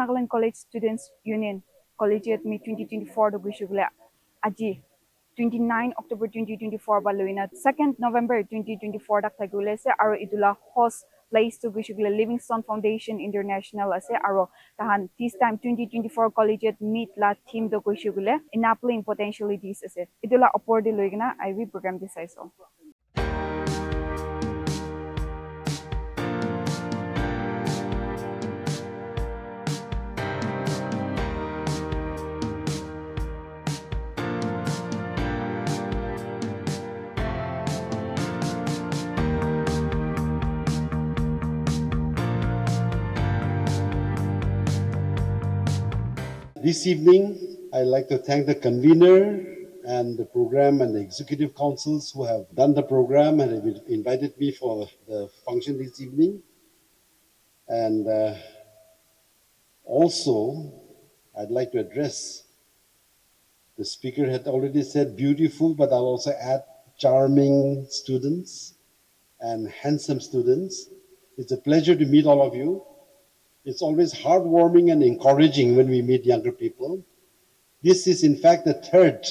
Nagaland College Students Union Collegiate Meet 2024 do gushugla aji 29 October 2024 baloina 2nd November 2024 dak thagule se aro idula host place to gushugla Livingstone Foundation International ase aro tahan this time 2024 Collegiate Meet la theme do gushugla enabling potentialities ase idula opor de loigna IV program disaiso. This evening, I'd like to thank the convener and the program and the executive councils who have done the program and have invited me for the function this evening. And also, I'd like to address, the speaker had already said beautiful, but I'll also add charming students and handsome students. It's a pleasure to meet all of you. It's always heartwarming and encouraging when we meet younger people. This is, in fact, the third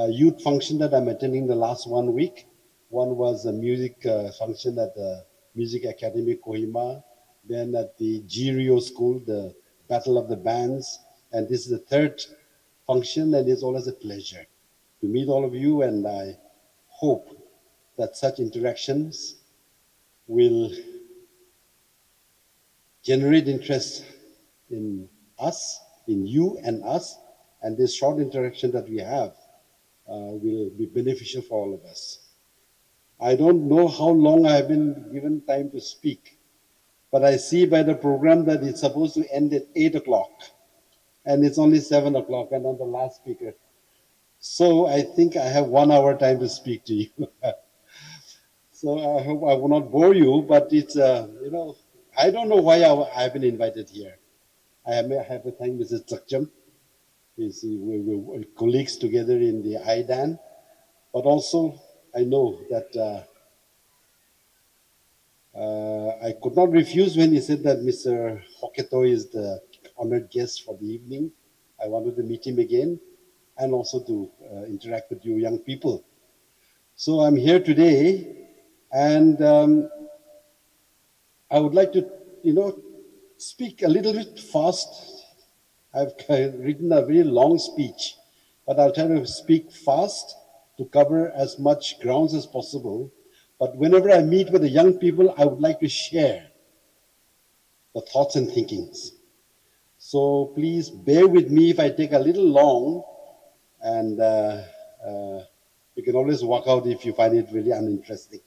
youth function that I'm attending the last 1 week. One was a music function at the Music Academy Kohima, then at the Rio School, the Battle of the Bands, and this is the third function, and it's always a pleasure to meet all of you, and I hope that such interactions will generate interest in us, in you and us, and this short interaction that we have will be beneficial for all of us. I don't know how long I have been given time to speak, but I see by the program that it's supposed to end at 8 o'clock, and it's only 7 o'clock, and I'm the last speaker. So I think I have 1 hour time to speak to you. So I hope I will not bore you, but it's, I don't know why I've been invited here. I have to thank Mrs. Chakcham. We're colleagues together in the IDAN, but also I know that I could not refuse when he said that Mr. Hoketo is the honored guest for the evening. I wanted to meet him again and also to interact with you young people. So I'm here today, and I would like to, speak a little bit fast. I've written a very long speech, but I'll try to speak fast to cover as much grounds as possible. But whenever I meet with the young people, I would like to share the thoughts and thinkings. So please bear with me if I take a little long, and you can always walk out if you find it really uninteresting.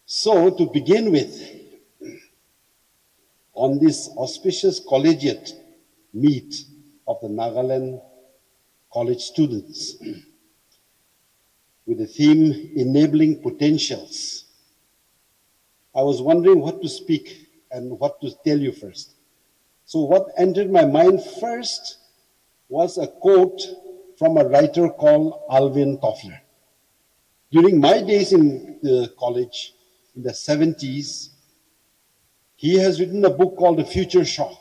So to begin with, on this auspicious collegiate meet of the Nagaland college students with the theme Enabling Potentials, I was wondering what to speak and what to tell you first. So what entered my mind first was a quote from a writer called Alvin Toffler. During my days in the college in the 70s, he has written a book called The Future Shock.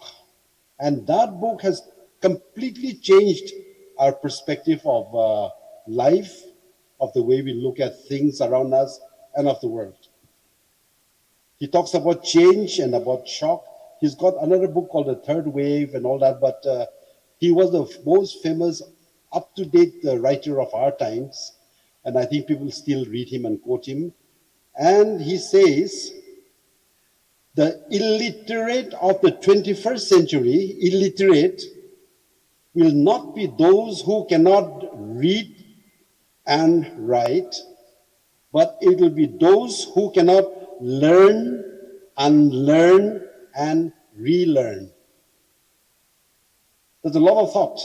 And that book has completely changed our perspective of life, of the way we look at things around us and of the world. He talks about change and about shock. He's got another book called The Third Wave and all that, but he was the most famous, up-to-date writer of our times, and I think people still read him and quote him. And he says, the illiterate of the 21st century, illiterate, will not be those who cannot read and write, but it will be those who cannot learn, unlearn, and relearn. There's a lot of thought.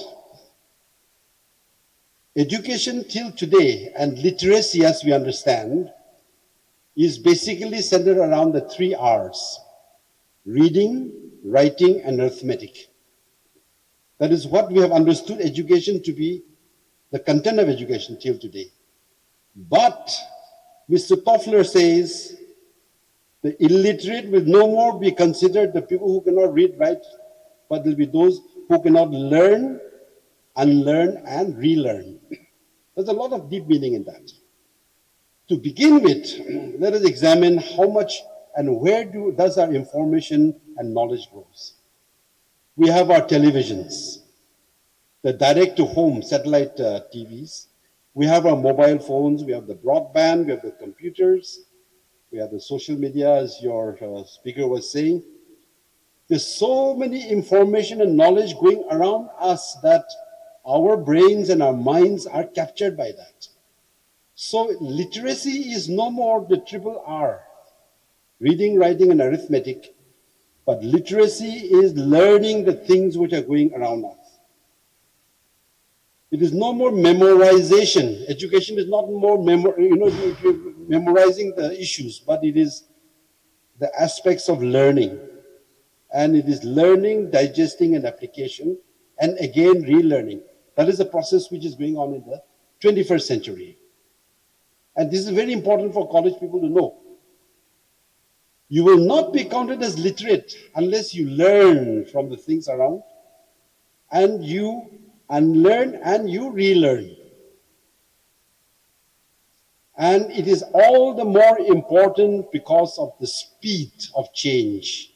Education till today, and literacy as we understand, is basically centered around the 3 R's: reading, writing, and arithmetic. That is what we have understood education to be, the content of education till today. But Mr. Toffler says the illiterate will no more be considered the people who cannot read, write, but there'll be those who cannot learn, unlearn, and relearn. There's a lot of deep meaning in that. To begin with, let us examine how much and where does our information and knowledge grows. We have our televisions, the direct-to-home satellite TVs. We have our mobile phones, we have the broadband, we have the computers, we have the social media, as your speaker was saying. There's so many information and knowledge going around us that our brains and our minds are captured by that. So literacy is no more the triple R, reading, writing, and arithmetic, but literacy is learning the things which are going around us. It is no more memorization. Education is not more memorizing the issues, but it is the aspects of learning. And it is learning, digesting, and application, and again relearning. That is a process which is going on in the 21st century. And this is very important for college people to know. You will not be counted as literate unless you learn from the things around, and you unlearn and you relearn. And it is all the more important because of the speed of change.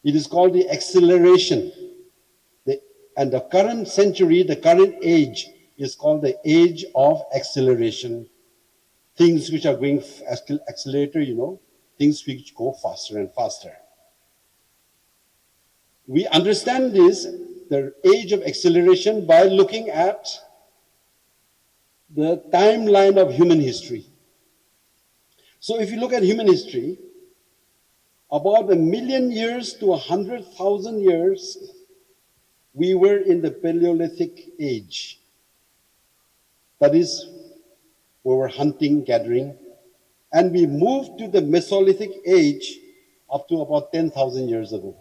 It is called the acceleration. And the current century, the current age, is called the age of acceleration. Things which are going accelerator, things which go faster and faster. We understand this, the age of acceleration, by looking at the timeline of human history. So if you look at human history, about 1 million years to 100,000 years, we were in the Paleolithic age. That is, we were hunting, gathering, and we moved to the Mesolithic age up to about 10,000 years ago.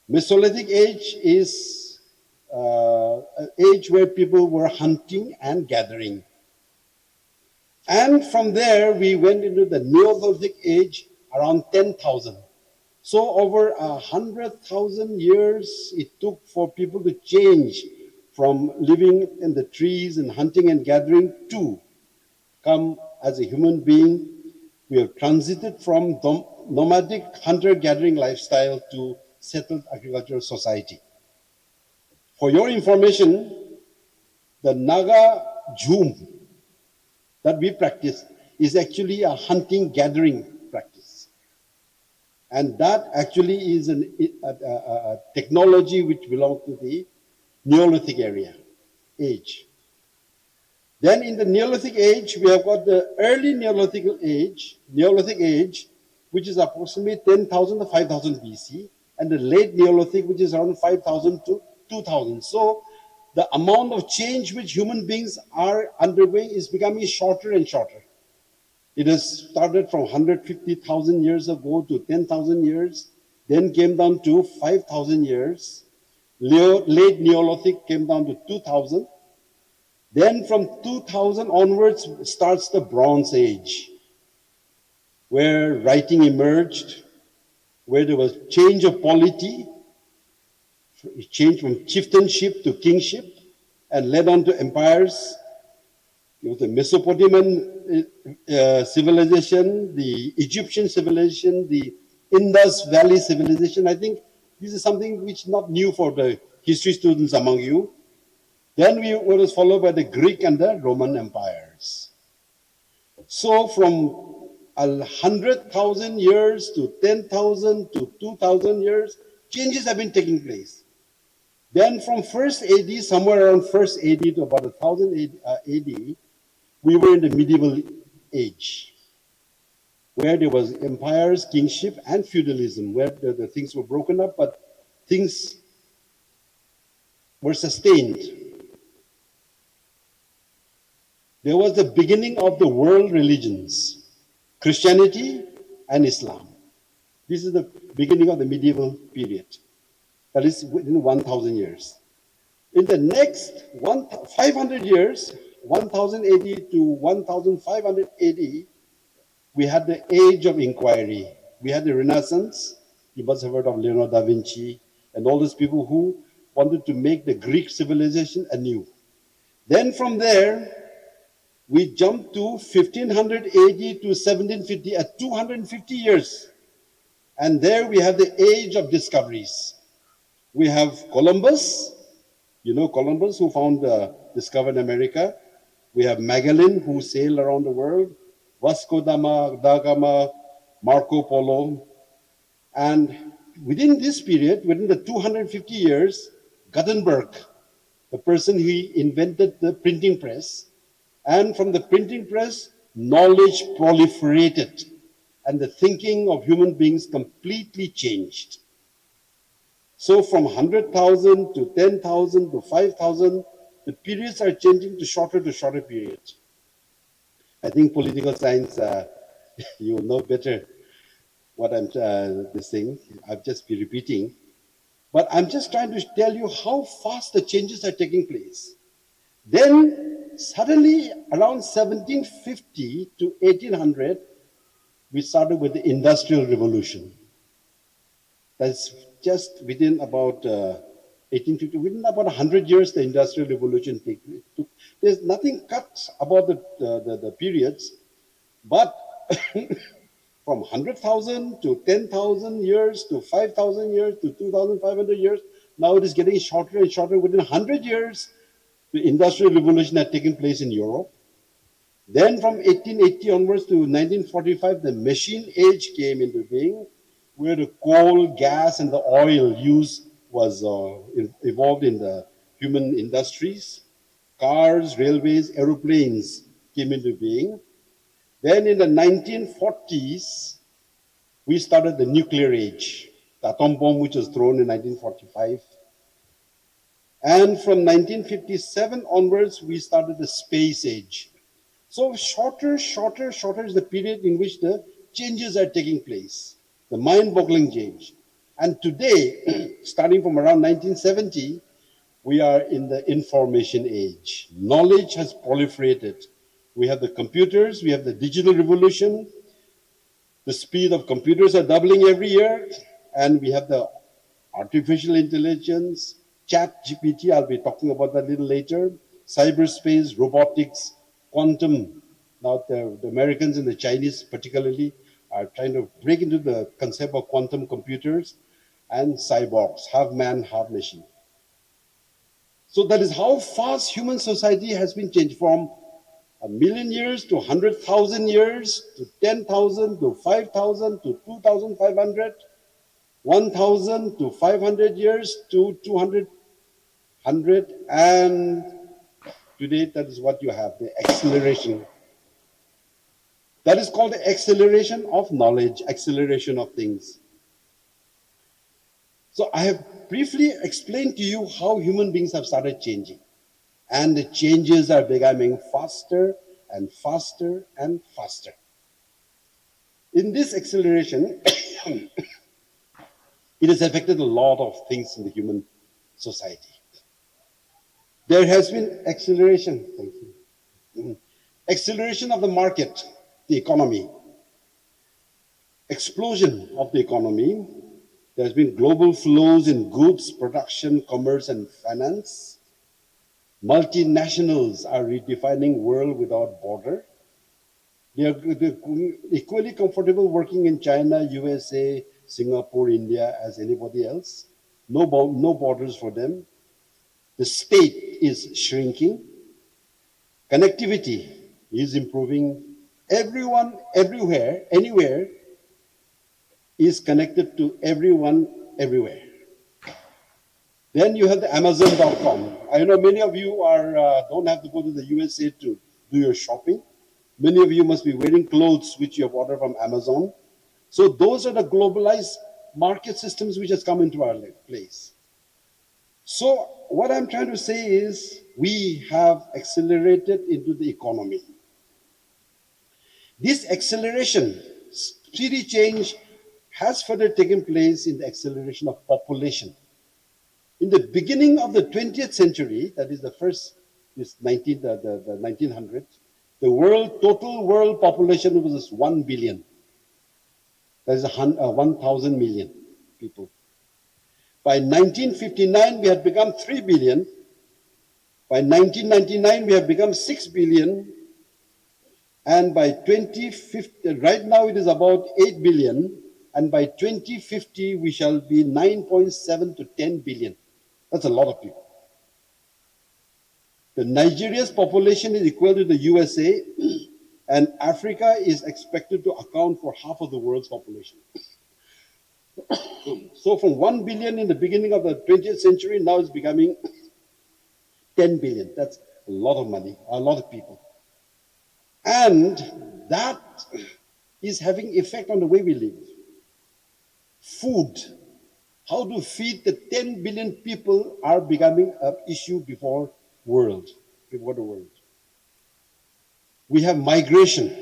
Mesolithic age is an age where people were hunting and gathering. And from there, we went into the Neolithic age around 10,000. So over 100,000 years it took for people to change from living in the trees and hunting and gathering to come as a human being. We have transited from nomadic hunter-gathering lifestyle to settled agricultural society. For your information, the Naga Jhum that we practice is actually a hunting-gathering practice. And that actually is a technology which belongs to the Neolithic age. Then in the Neolithic age, we have got the early Neolithic age, which is approximately 10,000 to 5,000 BC, and the late Neolithic, which is around 5,000 to 2,000. So the amount of change which human beings are undergoing is becoming shorter and shorter. It has started from 150,000 years ago to 10,000 years, then came down to 5,000 years. Late Neolithic came down to 2,000. Then from 2000 onwards starts the Bronze Age, where writing emerged, where there was change of polity, it changed from chieftainship to kingship, and led on to empires. It was the Mesopotamian civilization, the Egyptian civilization, the Indus Valley civilization. I think this is something which is not new for the history students among you. Then we was followed by the Greek and the Roman empires. So from 100,000 years to 10,000 to 2,000 years, changes have been taking place. Then from 1st AD, somewhere around 1st AD to about 1000 AD, we were in the medieval age, where there was empires, kingship, and feudalism, where the things were broken up, but things were sustained. There was the beginning of the world religions, Christianity and Islam. This is the beginning of the medieval period. That is within 1,000 years. In the next 500 years, 1000 AD to 1500 AD, we had the age of inquiry. We had the Renaissance. You must have heard of Leonardo da Vinci, and all those people who wanted to make the Greek civilization anew. Then from there, we jumped to 1500 AD to 1750, at 250 years. And there we have the age of discoveries. We have Columbus, you know Columbus, who discovered America. We have Magellan, who sailed around the world. Vasco da Gama, Marco Polo. And within this period, within the 250 years, Gutenberg, the person who invented the printing press, and from the printing press, knowledge proliferated, and the thinking of human beings completely changed. So from 100,000 to 10,000 to 5,000, the periods are changing to shorter periods. I think political science, you will know better what I'm this thing. I'll just be repeating. But I'm just trying to tell you how fast the changes are taking place. Then suddenly around 1750 to 1800, we started with the Industrial Revolution. That's just within about 1850, within about 100 years, the Industrial Revolution took. There's nothing cut about the periods, but from 100,000 to 10,000 years to 5,000 years to 2,500 years, now it is getting shorter and shorter. Within 100 years, the Industrial Revolution had taken place in Europe. Then from 1880 onwards to 1945, the machine age came into being, where the coal, gas, and the oil use was evolved in the human industries. Cars, railways, aeroplanes came into being. Then in the 1940s, we started the nuclear age, the atom bomb which was thrown in 1945. And from 1957 onwards, we started the space age. So shorter is the period in which the changes are taking place, the mind-boggling change. And today, starting from around 1970, we are in the information age. Knowledge has proliferated. We have the computers, we have the digital revolution. The speed of computers are doubling every year. And we have the artificial intelligence, chat GPT, I'll be talking about that a little later, cyberspace, robotics, quantum. Now the Americans and the Chinese particularly are trying to break into the concept of quantum computers, and cyborgs, half man, half machine. So that is how fast human society has been changed from 1,000,000 years to 100,000 years to 10,000 to 5,000 to 2,500, 1,000 to 500 years to 200, 100, and today that is what you have, the acceleration. That is called the acceleration of knowledge, acceleration of things. So I have briefly explained to you how human beings have started changing. And the changes are becoming faster and faster and faster. In this acceleration, it has affected a lot of things in the human society. There has been acceleration, thank you. Acceleration of the market, the economy. Explosion of the economy. There's been global flows in goods, production, commerce, and finance. Multinationals are redefining world without border. They're equally comfortable working in China, USA, Singapore, India as anybody else. No borders for them. The state is shrinking. Connectivity is improving. Everyone, everywhere, anywhere is connected to everyone, everywhere. Then you have the Amazon.com. I know many of you don't have to go to the USA to do your shopping. Many of you must be wearing clothes which you have ordered from Amazon. So those are the globalized market systems which has come into our place. So what I'm trying to say is we have accelerated into the economy. This acceleration, speedy change, has further taken place in the acceleration of population. In the beginning of the 20th century, that is the 1900s, the total world population was just 1 billion. That is 1,000 million people. By 1959, we had become 3 billion. By 1999, we have become 6 billion. And by 2050, right now it is about 8 billion. And by 2050, we shall be 9.7 to 10 billion. That's a lot of people. The Nigeria's population is equal to the USA, and Africa is expected to account for half of the world's population. So from 1 billion in the beginning of the 20th century, now it's becoming 10 billion. That's a lot of money, a lot of people. And that is having effect on the way we live. Food, how to feed the 10 billion people are becoming an issue before the world. We have migration,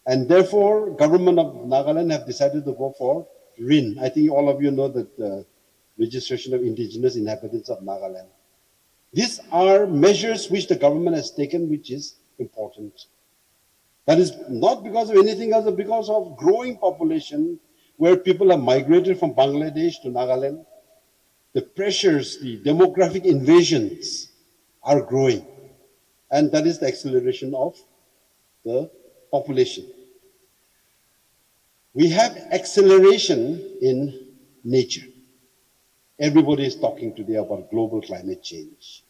and therefore government of Nagaland have decided to go for RIN. I think all of you know that the registration of indigenous inhabitants of Nagaland. These are measures which the government has taken, which is important. That is not because of anything else, but because of growing population where people have migrated from Bangladesh to Nagaland. The pressures, the demographic invasions are growing. And that is the acceleration of the population. We have acceleration in nature. Everybody is talking today about global climate change.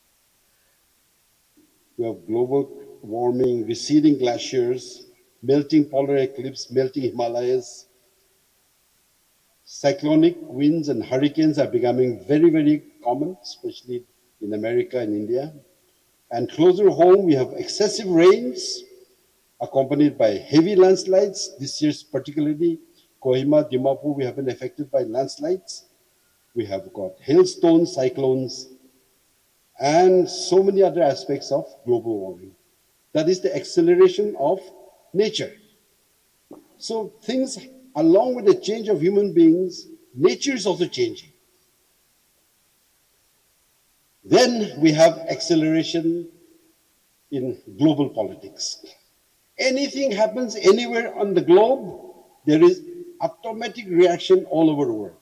We have global warming, receding glaciers, melting polar eclipse, melting Himalayas. Cyclonic winds and hurricanes are becoming very, very common, especially in America and India. And closer home, we have excessive rains accompanied by heavy landslides. This year, particularly Kohima, Dimapur, we have been affected by landslides. We have got hailstones, cyclones, and so many other aspects of global warming. That is the acceleration of nature. So things, along with the change of human beings, nature is also changing. Then we have acceleration in global politics. Anything happens anywhere on the globe, there is automatic reaction all over the world.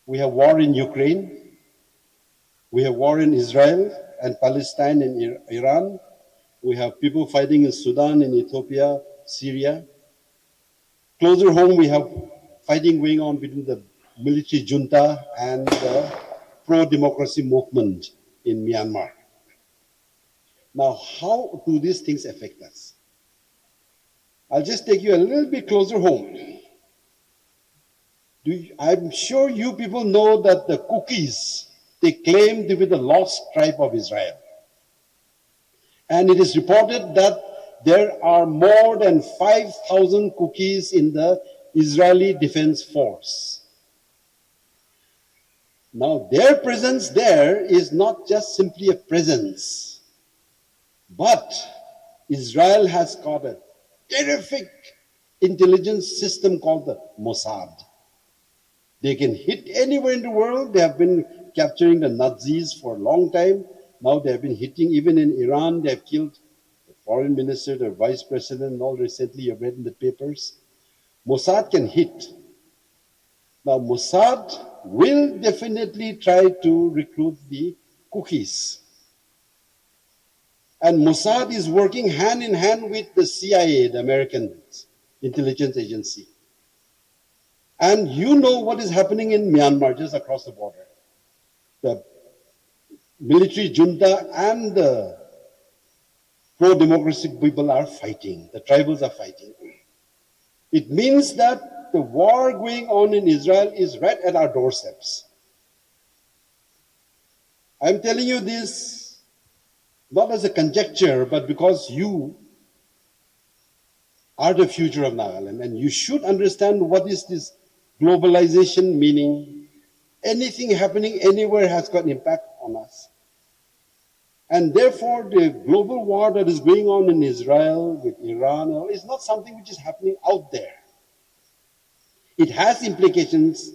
We have war in Ukraine. We have war in Israel and Palestine and Iran. We have people fighting in Sudan, in Ethiopia, Syria. Closer home, we have fighting going on between the military junta and the pro-democracy movement in Myanmar. Now, how do these things affect us? I'll just take you a little bit closer home. I'm sure you people know that the Cookies, they claim to be the lost tribe of Israel. And it is reported that there are more than 5,000 Cookies in the Israeli Defense Force. Now, their presence there is not just simply a presence, but Israel has got a terrific intelligence system called the Mossad. They can hit anywhere in the world. They have been capturing the Nazis for a long time. Now they have been hitting, even in Iran, they have killed the foreign minister, the vice president, all recently you've read in the papers. Mossad can hit. Now Mossad will definitely try to recruit the Cookies. And Mossad is working hand in hand with the CIA, the American intelligence agency. And you know what is happening in Myanmar, just across the border. The military junta and the pro-democracy people are fighting. The tribals are fighting. It means that the war going on in Israel is right at our doorsteps. I'm telling you this not as a conjecture, but because you are the future of Nagaland, and you should understand what is this globalization meaning. Anything happening anywhere has got an impact on us. And therefore, the global war that is going on in Israel with Iran is not something which is happening out there. It has implications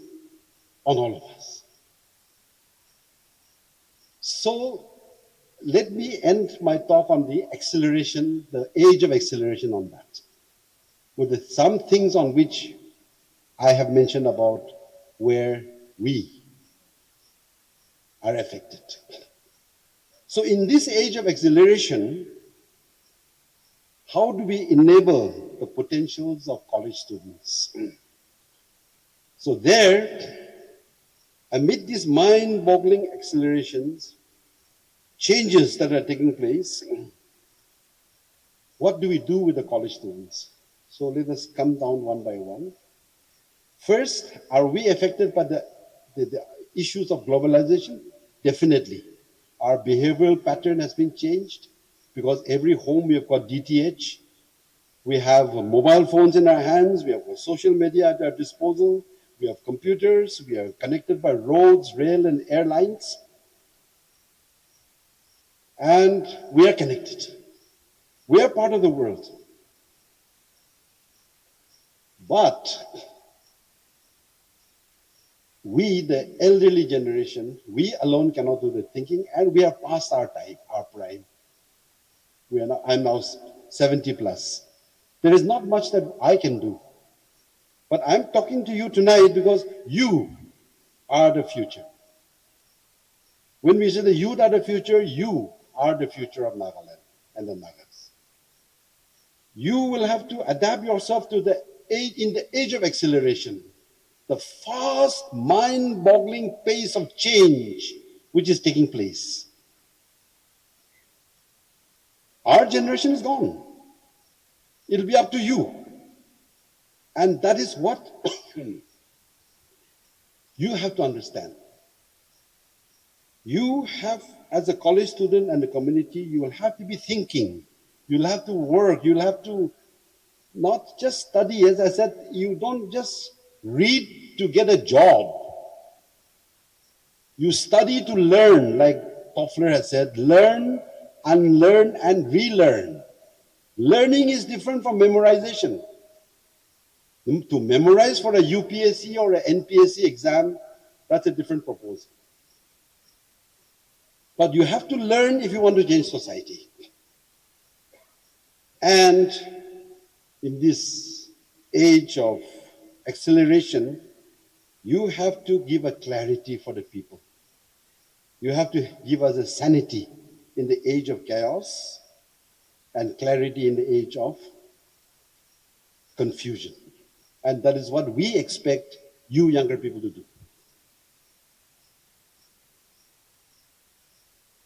on all of us. So let me end my talk on the acceleration, the age of acceleration on that, with some things on which I have mentioned about where we are affected. So in this age of acceleration, how do we enable the potentials of college students? So there, amid these mind-boggling accelerations, changes that are taking place, what do we do with the college students? So let us come down one by one. First, are we affected by the issues of globalization? Definitely. Our behavioral pattern has been changed because every home we have got DTH, we have mobile phones in our hands, we have social media at our disposal, we have computers, we are connected by roads, rail, and airlines, and we are connected. We are part of the world. But we, the elderly generation, we alone cannot do the thinking, and we are past our time, our prime. I'm now 70 plus. There is not much that I can do. But I'm talking to you tonight because you are the future. When we say the youth are the future, you are the future of Nagaland and the Nagas. You will have to adapt yourself to the age, in the age of acceleration, the fast, mind-boggling pace of change which is taking place. Our generation is gone. It'll be up to you. And that is what you have to understand. You have, as a college student and the community, you will have to be thinking. You'll have to work. You'll have to not just study. As I said, you don't just read to get a job. You study to learn, like Toffler has said, learn, unlearn, and relearn. Learning is different from memorization. To memorize for a UPSC or an NPSC exam, that's a different proposal. But you have to learn if you want to change society. And in this age of acceleration, you have to give a clarity for the people. You have to give us a sanity in the age of chaos and clarity in the age of confusion. And that is what we expect you younger people to do.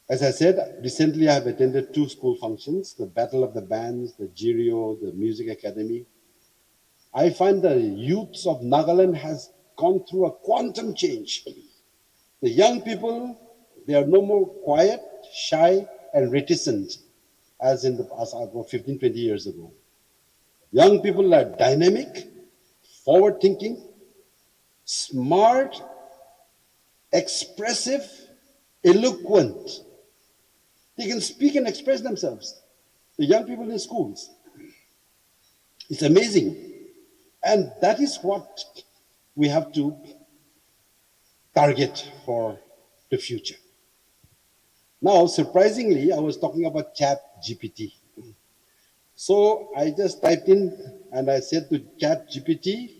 As I said, recently I have attended 2 school functions, the Battle of the Bands, the Jirio, the Music Academy. I find the youths of Nagaland has gone through a quantum change. The young people, they are no more quiet, shy, and reticent as in the past, about 15, 20 years ago. Young people are dynamic, forward-thinking, smart, expressive, eloquent. They can speak and express themselves. The young people in schools. It's amazing. And that is what we have to target for the future. Now, surprisingly, I was talking about Chat GPT. So I just typed in and I said to Chat GPT,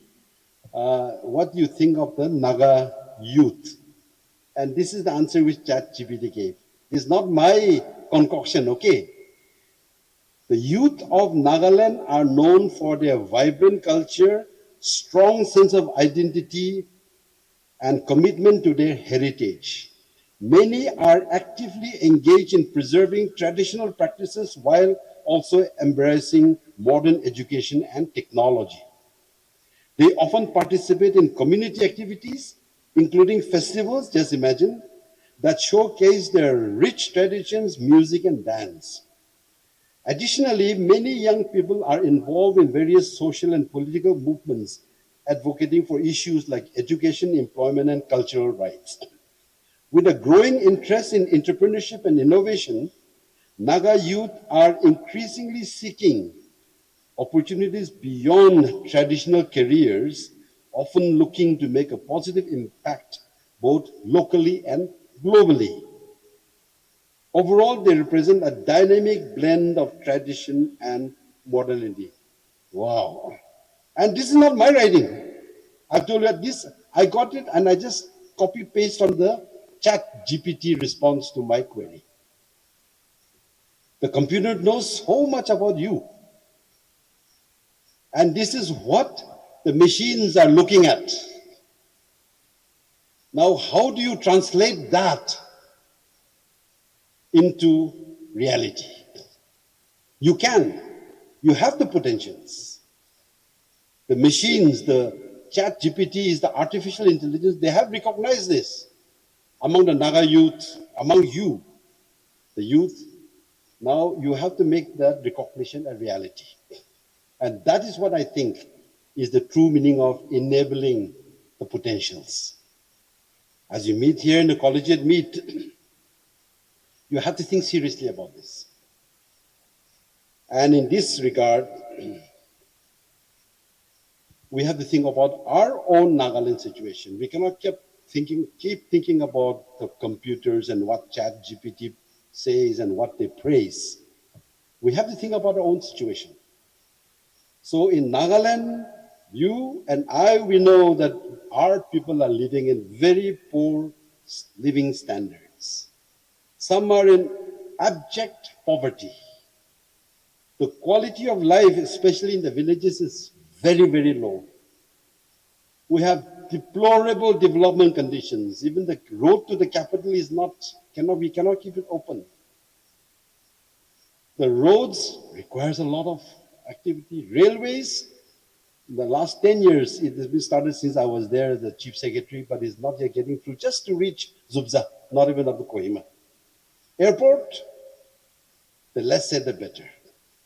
what do you think of the Naga youth? And this is the answer which Chat GPT gave. It's not my concoction, okay? The youth of Nagaland are known for their vibrant culture, strong sense of identity, and commitment to their heritage. Many are actively engaged in preserving traditional practices while also embracing modern education and technology. They often participate in community activities, including festivals, just imagine, that showcase their rich traditions, music, and dance. Additionally, many young people are involved in various social and political movements advocating for issues like education, employment, and cultural rights. With a growing interest in entrepreneurship and innovation, Naga youth are increasingly seeking opportunities beyond traditional careers, often looking to make a positive impact both locally and globally. Overall, they represent a dynamic blend of tradition and modernity. Wow. And this is not my writing. I've told you that this, I got it and I just copy paste from the chat GPT response to my query. The computer knows so much about you. And this is what the machines are looking at. Now, how do you translate that into reality? You can. You have the potentials. The machines, the chat GPT is the artificial intelligence, they have recognized this among the Naga youth, among you, the youth. Now you have to make that recognition a reality. And that is what I think is the true meaning of enabling the potentials. As you meet here in the Collegiate meet, you have to think seriously about this. And in this regard, we have to think about our own Nagaland situation. We cannot keep thinking about the computers and what Chat GPT says and what they praise. We have to think about our own situation. So in Nagaland, you and I, we know that our people are living in very poor living standards. Some are in abject poverty. The quality of life, especially in the villages, is very, very low. We have deplorable development conditions. Even the road to the capital is we cannot keep it open. The roads requires a lot of activity. Railways, in the last 10 years, it has been started since I was there as the chief secretary, but it's not yet getting through just to reach Zubza, not even up to Kohima. Airport, the less said the better.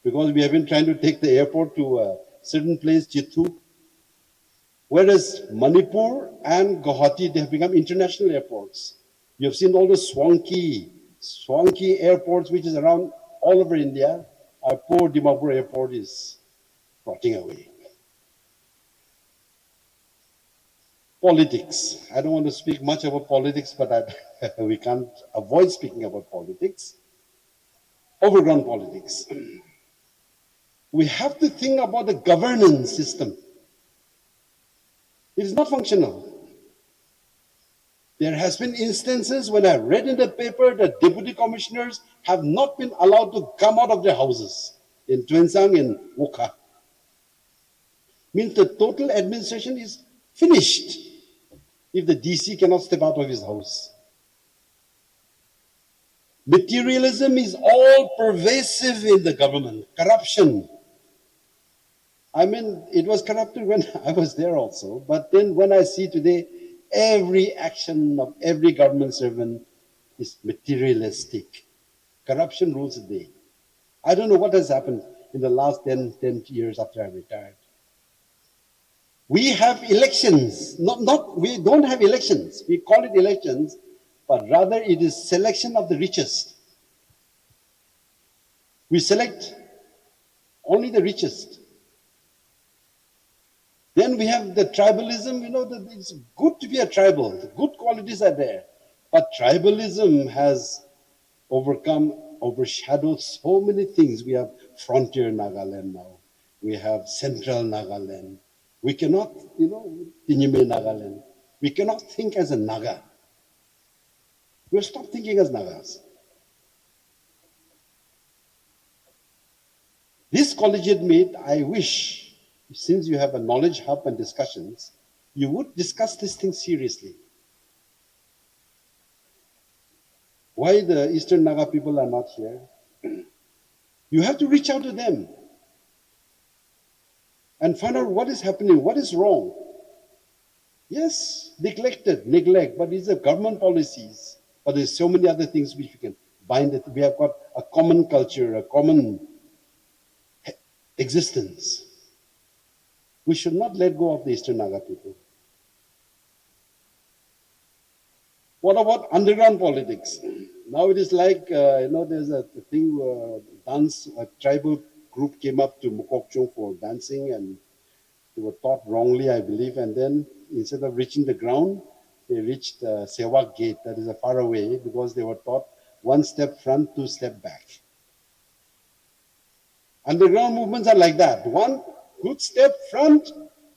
Because we have been trying to take the airport to a certain place, Jithu. Whereas Manipur and Guwahati, they have become international airports. You have seen all the swanky airports, which is around all over India. Our poor Dimapur airport is rotting away. Politics. I don't want to speak much about politics, but we can't avoid speaking about politics. Overground politics. We have to think about the governance system. It is not functional. There has been instances when I read in the paper that deputy commissioners have not been allowed to come out of their houses in Tuensang and Wokha. Means the total administration is finished if the DC cannot step out of his house. Materialism is all pervasive in the government. Corruption. I mean, it was corrupted when I was there also. But then when I see today, every action of every government servant is materialistic. Corruption rules the day. I don't know what has happened in the last 10 years after I retired. We have elections. We don't have elections. We call it elections, but rather it is selection of the richest. We select only the richest. Then we have the tribalism, it's good to be a tribal. The good qualities are there. But tribalism has overshadowed so many things. We have frontier Nagaland now. We have central Nagaland. We cannot, Tinime Nagaland. We cannot think as a Naga. We'll stop thinking as Nagas. This collegiate meet, I wish, since you have a knowledge hub and discussions, you would discuss this thing seriously. Why the Eastern Naga people are not here? You have to reach out to them and find out what is happening, what is wrong. Yes, neglect, but these are government policies. But there's so many other things which we can bind it. We have got a common culture, a common existence. We should not let go of the Eastern Naga people. What about underground politics? Now it is like, there's a thing, a tribal group came up to Mukokchung for dancing and they were taught wrongly, I believe. And then instead of reaching the ground, they reached Sewak Gate, that is a far away, because they were taught one step front, two step back. Underground movements are like that. One good step front,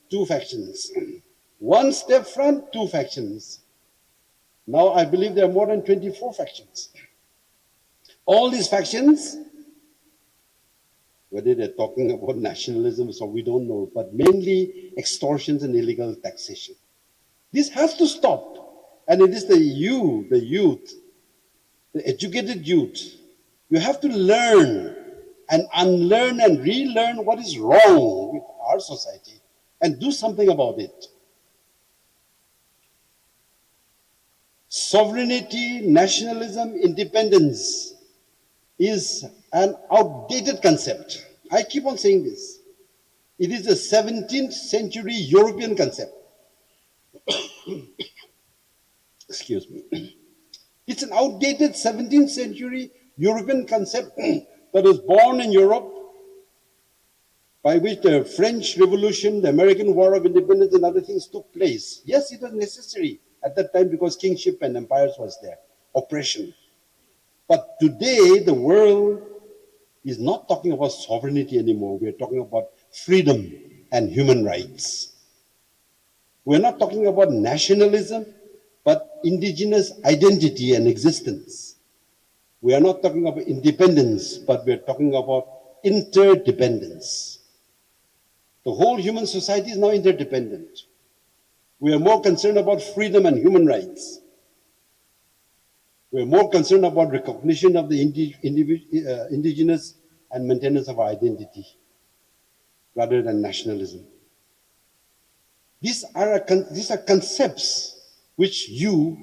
two factions. One step front, two factions. Now I believe there are more than 24 factions. All these factions, whether they're talking about nationalism, so we don't know, but mainly extortions and illegal taxation. This has to stop. And it is the youth, the educated youth. You have to learn and unlearn and relearn what is wrong with our society and do something about it. Sovereignty, nationalism, independence is an outdated concept. I keep on saying this. It is a 17th century European concept. Excuse me. It's an outdated 17th century European concept that was born in Europe, by which the French Revolution, the American War of Independence, and other things took place. Yes, it was necessary at that time because kingship and empires was there, oppression. But today, the world is not talking about sovereignty anymore. We're talking about freedom and human rights. We're not talking about nationalism, but indigenous identity and existence. We are not talking about independence, but we're talking about interdependence. The whole human society is now interdependent. We are more concerned about freedom and human rights. We're more concerned about recognition of the indigenous and maintenance of our identity rather than nationalism. These are concepts which you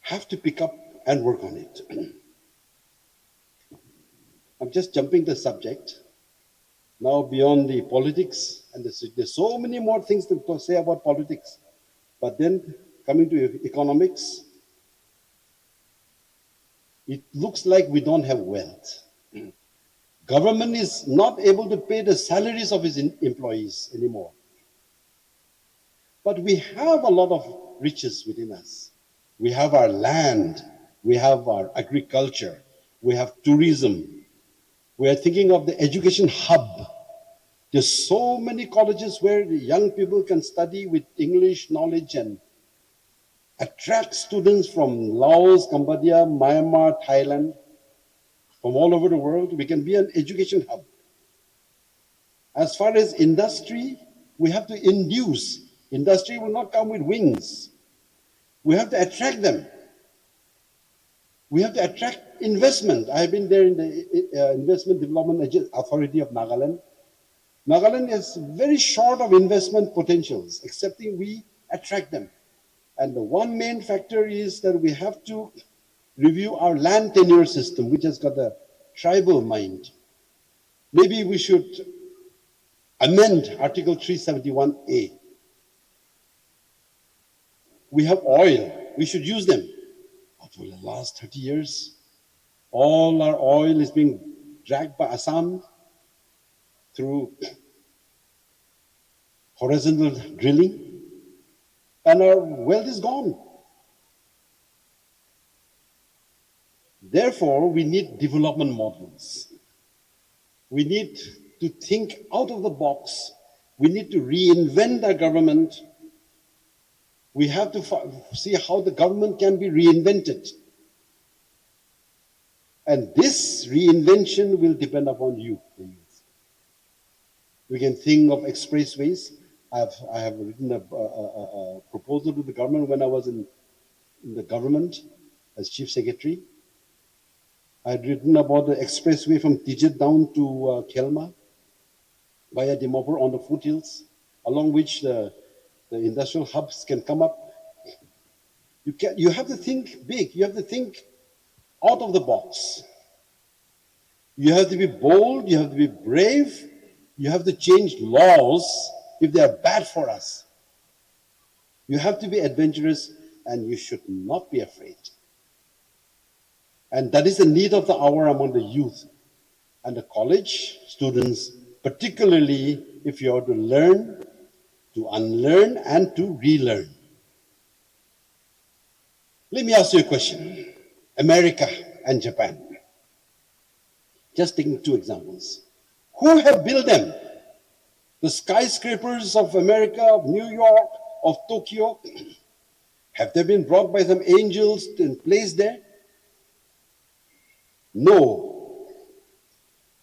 have to pick up and work on it. I'm just jumping the subject. Now beyond the politics, and there's so many more things to say about politics. But then coming to economics, it looks like we don't have wealth. Government is not able to pay the salaries of its employees anymore. But we have a lot of riches within us. We have our land, we have our agriculture, we have tourism. We are thinking of the education hub. There's so many colleges where the young people can study with English knowledge and attract students from Laos, Cambodia, Myanmar, Thailand, from all over the world. We can be an education hub. As far as industry, we have to induce. Industry will not come with wings. We have to attract them. We have to attract investment. I've been there in the Investment Development Authority of Nagaland. Nagaland is very short of investment potentials, excepting we attract them. And the one main factor is that we have to review our land tenure system, which has got a tribal mind. Maybe we should amend Article 371A. We have oil. We should use them. But for the last 30 years, all our oil is being dragged by Assam through horizontal drilling, and our wealth is gone. Therefore, we need development models. We need to think out of the box. We need to reinvent our government. We have to see how the government can be reinvented. And this reinvention will depend upon you, the youth. We can think of expressways. I have written a proposal to the government when I was in the government as chief secretary. I had written about the expressway from Tijet down to Khelma via Dimapur on the foothills, along which the industrial hubs can come up. You have to think big. You have to think out of the box. You have to be bold. You have to be brave. You have to change laws if they are bad for us. You have to be adventurous, and you should not be afraid. And that is the need of the hour among the youth and the college students, particularly if you are to learn, to unlearn, and to relearn. Let me ask you a question. America and Japan. Just taking two examples. Who have built them? The skyscrapers of America, of New York, of Tokyo, have they been brought by some angels and placed there? No.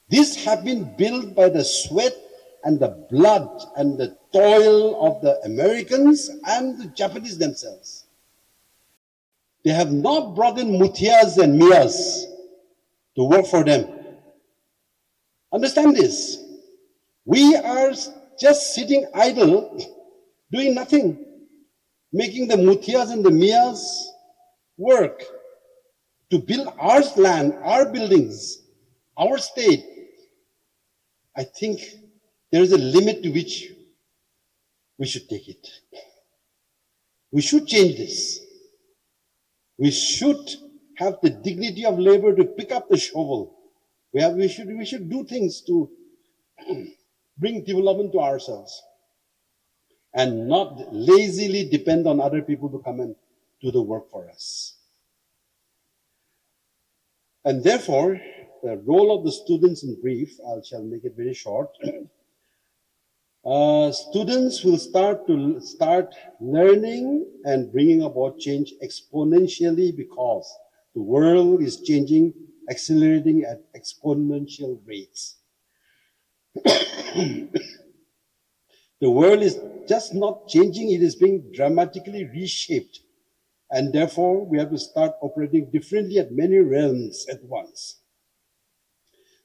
These have been built by the sweat and the blood and the toil of the Americans and the Japanese themselves. They have not brought in muthias and miyas to work for them. Understand this. We are just sitting idle, doing nothing, making the muthias and the miyas work to build our land, our buildings, our state. I think there is a limit to which we should take it. We should change this. We should have the dignity of labor to pick up the shovel. We should do things to bring development to ourselves and not lazily depend on other people to come and do the work for us. And therefore, the role of the students in brief, I shall make it very short. Students will start learning and bringing about change exponentially because the world is changing, accelerating at exponential rates. The world is just not changing, it is being dramatically reshaped. And therefore, we have to start operating differently at many realms at once.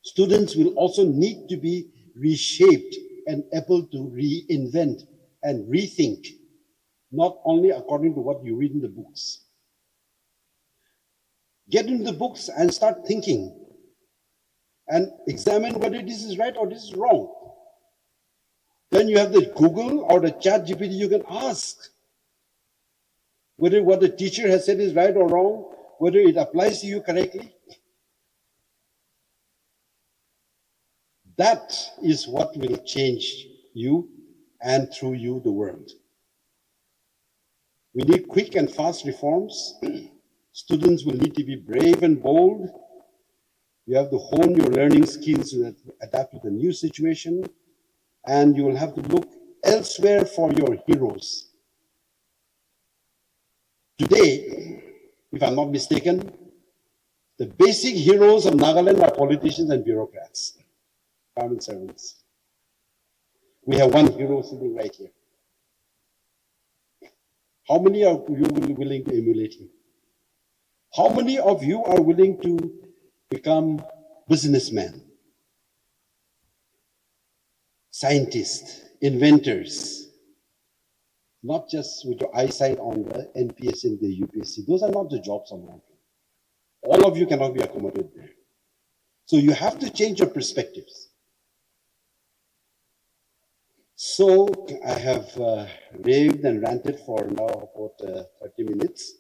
Students will also need to be reshaped and able to reinvent and rethink, not only according to what you read in the books. Get into the books and start thinking and examine whether this is right or this is wrong. Then you have the Google or the Chat GPT, you can ask whether what the teacher has said is right or wrong, whether it applies to you correctly. That is what will change you and through you the world. We need quick and fast reforms. Students will need to be brave and bold. You have to hone your learning skills to adapt to the new situation, and you will have to look elsewhere for your heroes. Today, if I'm not mistaken, the basic heroes of Nagaland are politicians and bureaucrats, government servants. We have one hero sitting right here. How many are you willing to emulate him? How many of you are willing to become businessmen, scientists, inventors, not just with your eyesight on the NPS and the UPSC? Those are not the jobs of all. All of you cannot be accommodated there. So you have to change your perspectives. So I have raved and ranted for now about 30 minutes.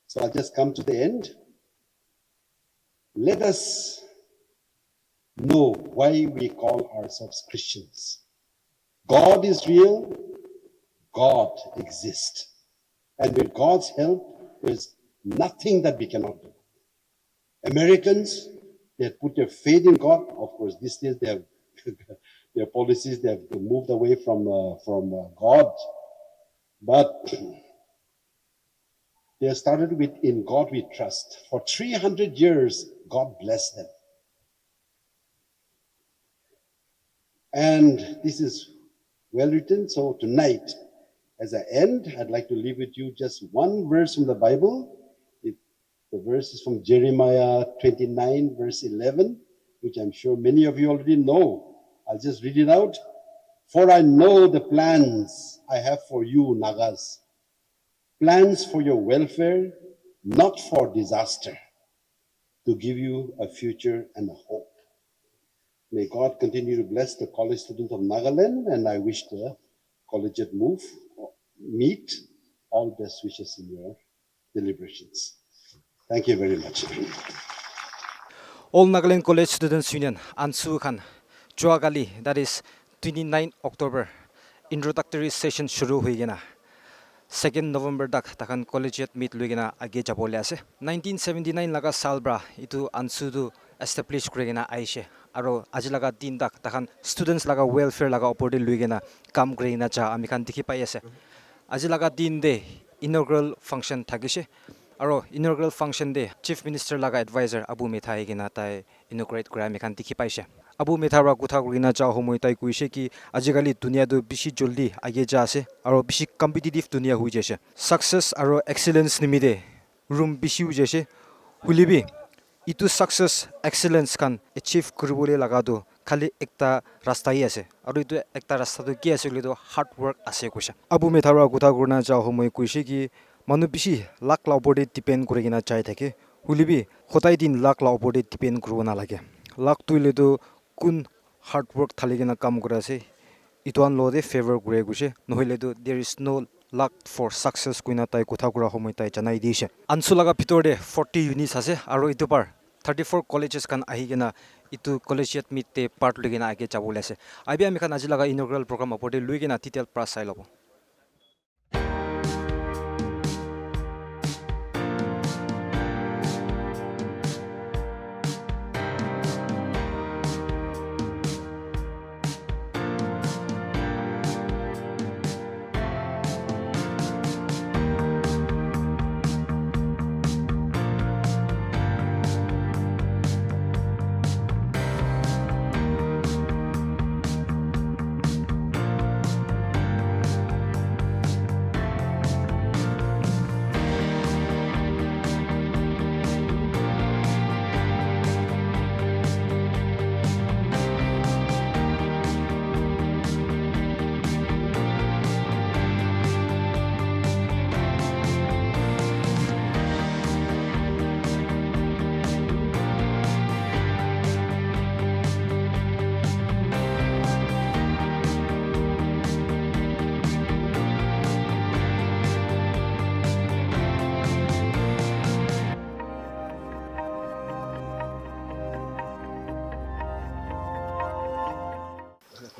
So I'll just come to the end. Let us know why we call ourselves Christians. God is real. God exists. And with God's help, there's nothing that we cannot do. Americans, they have put their faith in God. Of course, these days they have their policies, they have moved away from God. But they started with "In God We Trust." For 300 years, God blessed them. And this is well written. So tonight, as I end, I'd like to leave with you just one verse from the Bible. The verse is from Jeremiah 29, verse 11, which I'm sure many of you already know. I'll just read it out. For I know the plans I have for you, Nagas. Plans for your welfare, not for disaster, to give you a future and a hope. May God continue to bless the college students of Nagaland, and I wish the Collegiate meet all best wishes in your deliberations. Thank you very much. All Nagaland College Students Union, Ansu Khan, Chuagali, that is 29 October, introductory session shuru hui gina. 2nd November dak takan collegiate meet luigina age jabole ase. 1979 laga salbra itu Ansu du establish kurigena aishe aro ajilaga din dak takhan students laga welfare laga opor de luigena kam kurigena cha ami khan dikhi pai ase ajilaga din de inaugural function thakishe aro inaugural function de chief minister laga advisor abu mithai gena tai inaugurate kura ami khan dikhi paise abu mithara kutha kurina cha homoi tai kuise ki ajigali dunia do bishi joldi age ja ase aro bishi competitive dunia hui jase success aro excellence nimide room bishi hui jase hulibi itu success excellence kan achieve kuribole laga do khali ekta rasta hi ase aru itu ekta rasta do ki ase lido hard work ase kuisa abu methara kutha kurna ja homoi kuise ki manu bishi lak la opor de depend kurigina chai thake hulibi khotai din lak la opor de depend kuruna lage lak tuile do kun hard work thaligina kam kura ase ituan lo de favor kure guse nohile do there is no luck for success kuina tai kutha kura homoi tai janai dise ansulaga bhitor de 40 units ase aro itu par 34 colleges kan ahigena itu collegiate meet te part lugena age chabole ase abi ami kan ajilaga inaugural program opor de luigena titel prize sai lobo.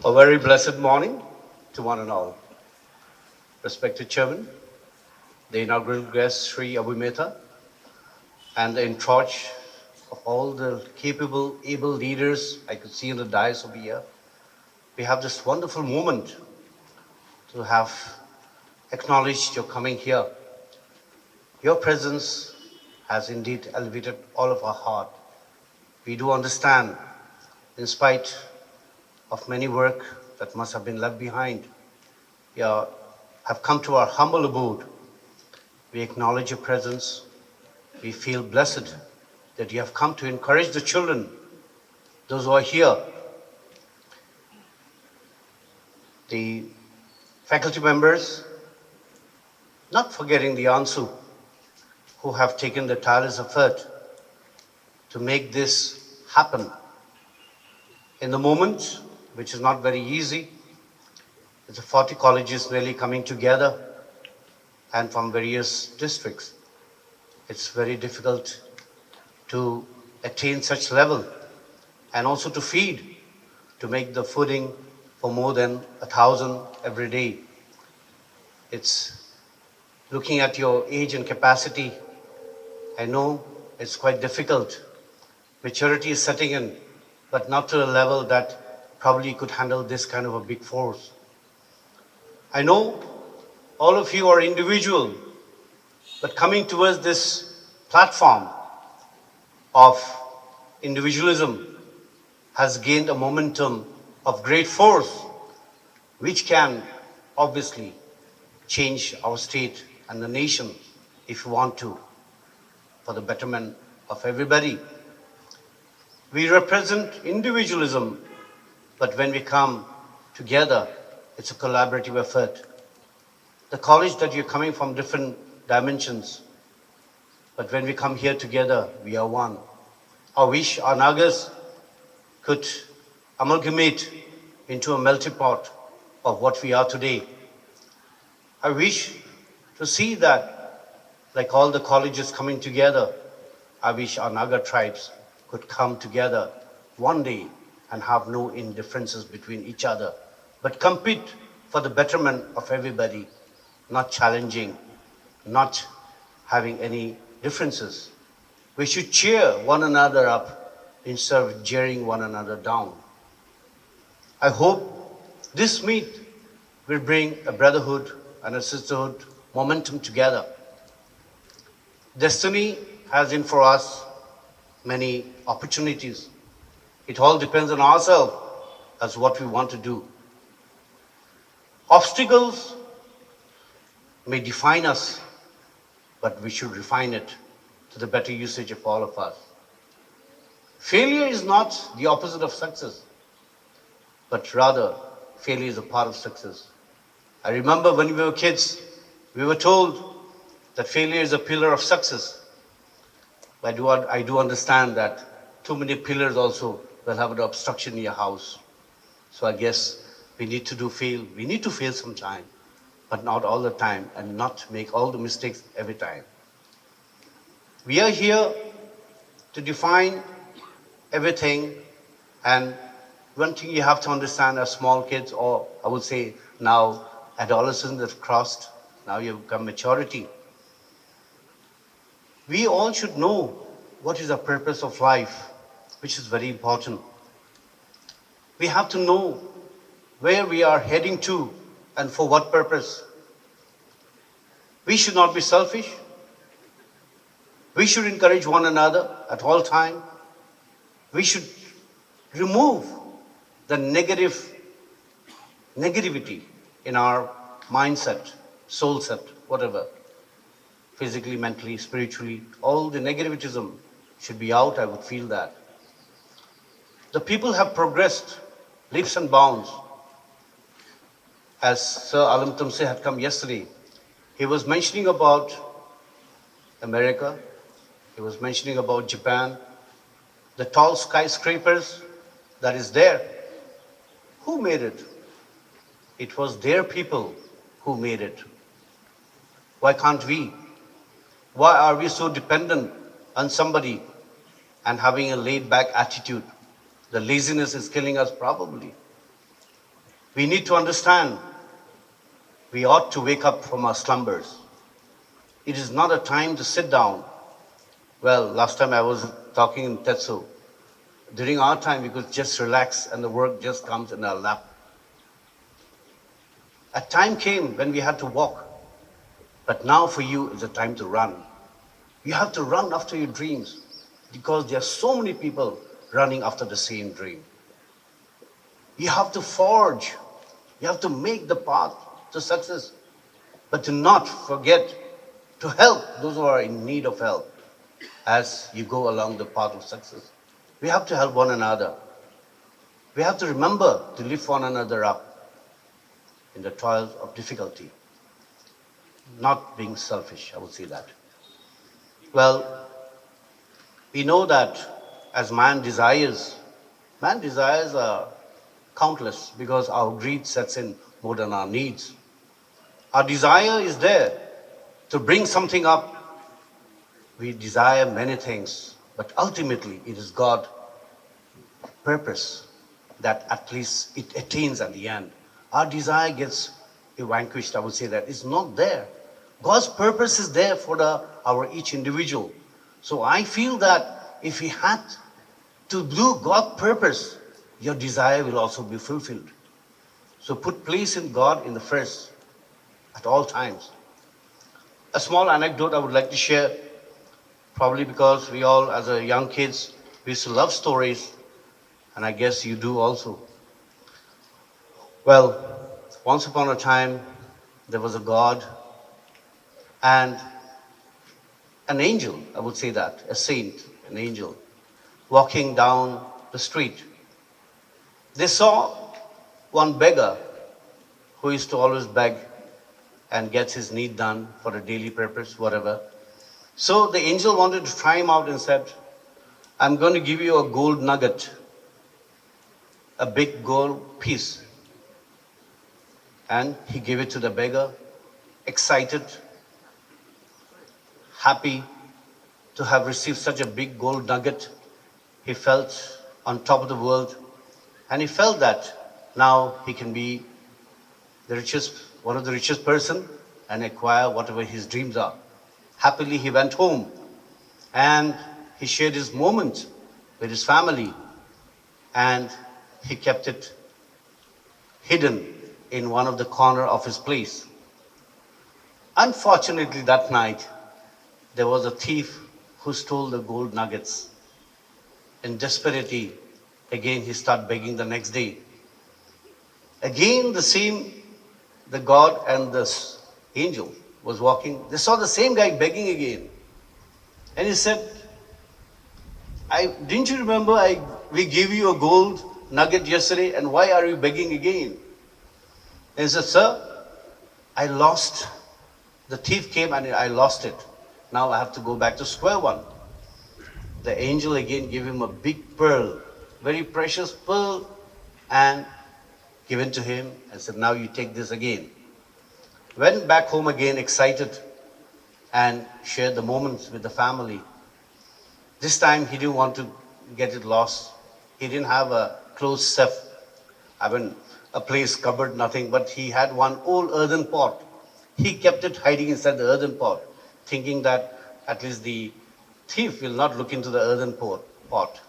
A very blessed morning to one and all. Respected Chairman, the inaugural guest Sri Abu Mehta, and the entourage of all the capable, able leaders I could see in the dais over here. We have this wonderful moment to have acknowledged your coming here. Your presence has indeed elevated all of our heart. We do understand, in spite of many work that must have been left behind, you have come to our humble abode. We acknowledge your presence. We feel blessed that you have come to encourage the children, those who are here, the faculty members, not forgetting the ANSU, who have taken the tireless effort to make this happen. In the moment, which is not very easy, it's 40 colleges really coming together and from various districts. It's very difficult to attain such level and also to feed, to make the fooding for more than 1,000 every day. It's looking at your age and capacity. I know it's quite difficult. Maturity is setting in, but not to a level that probably could handle this kind of a big force. I know all of you are individual, but coming towards this platform of individualism has gained a momentum of great force, which can obviously change our state and the nation if we want to, for the betterment of everybody. We represent individualism, but when we come together, it's a collaborative effort. The college that you're coming from different dimensions, but when we come here together, we are one. I wish our Nagas could amalgamate into a melting pot of what we are today. I wish to see that, like all the colleges coming together, I wish our Naga tribes could come together one day and have no indifferences between each other, but compete for the betterment of everybody, not challenging, not having any differences. We should cheer one another up instead of jeering one another down. I hope this meet will bring a brotherhood and a sisterhood momentum together. Destiny has in for us many opportunities. It all depends on ourselves as what we want to do. Obstacles may define us, but we should refine it to the better usage of all of us. Failure is not the opposite of success, but rather failure is a part of success. I remember when we were kids, we were told that failure is a pillar of success. I do understand that too many pillars also will have an obstruction in your house. So I guess we need to fail sometime, but not all the time and not make all the mistakes every time. We are here to define everything, and one thing you have to understand as small kids, or I would say now adolescents have crossed, now you have become maturity. We all should know what is the purpose of life, which is very important. We have to know where we are heading to and for what purpose. We should not be selfish. We should encourage one another at all time. We should remove the negativity in our mindset, soul set, whatever, physically, mentally, spiritually, all the negativism should be out, I would feel that. The people have progressed leaps and bounds. As Sir Alam Tumse had come yesterday, he was mentioning about America, he was mentioning about Japan, the tall skyscrapers that is there. Who made it? It was their people who made it. Why can't we? Why are we so dependent on somebody and having a laid-back attitude? The laziness is killing us probably. We need to understand we ought to wake up from our slumbers. It is not a time to sit down. Well, last time I was talking in Tetsu. During our time, we could just relax and the work just comes in our lap. A time came when we had to walk. But now for you, it's a time to run. You have to run after your dreams because there are so many people running after the same dream. You have to forge. You have to make the path to success. But to not forget to help those who are in need of help as you go along the path of success. We have to help one another. We have to remember to lift one another up in the trials of difficulty. Not being selfish, I would say that. Well, we know that as man desires are countless because our greed sets in more than our needs. Our desire is there to bring something up. We desire many things, but ultimately it is God's purpose that at least it attains at the end. Our desire gets vanquished, I would say that. It's not there. God's purpose is there for our each individual. So I feel that if we had to do God's purpose, your desire will also be fulfilled. So put place in God in the first at all times. A small anecdote I would like to share, probably because we all, as a young kids, we used to love stories, and I guess you do also. Well, once upon a time, there was a God and an angel, I would say that, a saint, an angel, walking down the street. They saw one beggar who used to always beg and gets his need done for a daily purpose, whatever. So the angel wanted to try him out and said, I'm going to give you a gold nugget, a big gold piece. And he gave it to the beggar, excited, happy to have received such a big gold nugget. He felt on top of the world, and he felt that now he can be the richest, one of the richest person and acquire whatever his dreams are. Happily he went home and he shared his moment with his family, and he kept it hidden in one of the corner of his place. Unfortunately, that night, there was a thief who stole the gold nuggets. In desperation, again he started begging the next day. Again, the God and the angel was walking. They saw the same guy begging again. And he said, didn't you remember we gave you a gold nugget yesterday, and why are you begging again? And he said, sir, I lost. The thief came and I lost it. Now I have to go back to square one. The angel again gave him a big pearl, very precious pearl, and given to him and said, now you take this again. Went back home again excited and shared the moments with the family. This time he didn't want to get it lost. He didn't have a closed safe, a place cupboard, nothing, but he had one old earthen pot. He kept it hiding inside the earthen pot, thinking that at least the thief will not look into the earthen pot.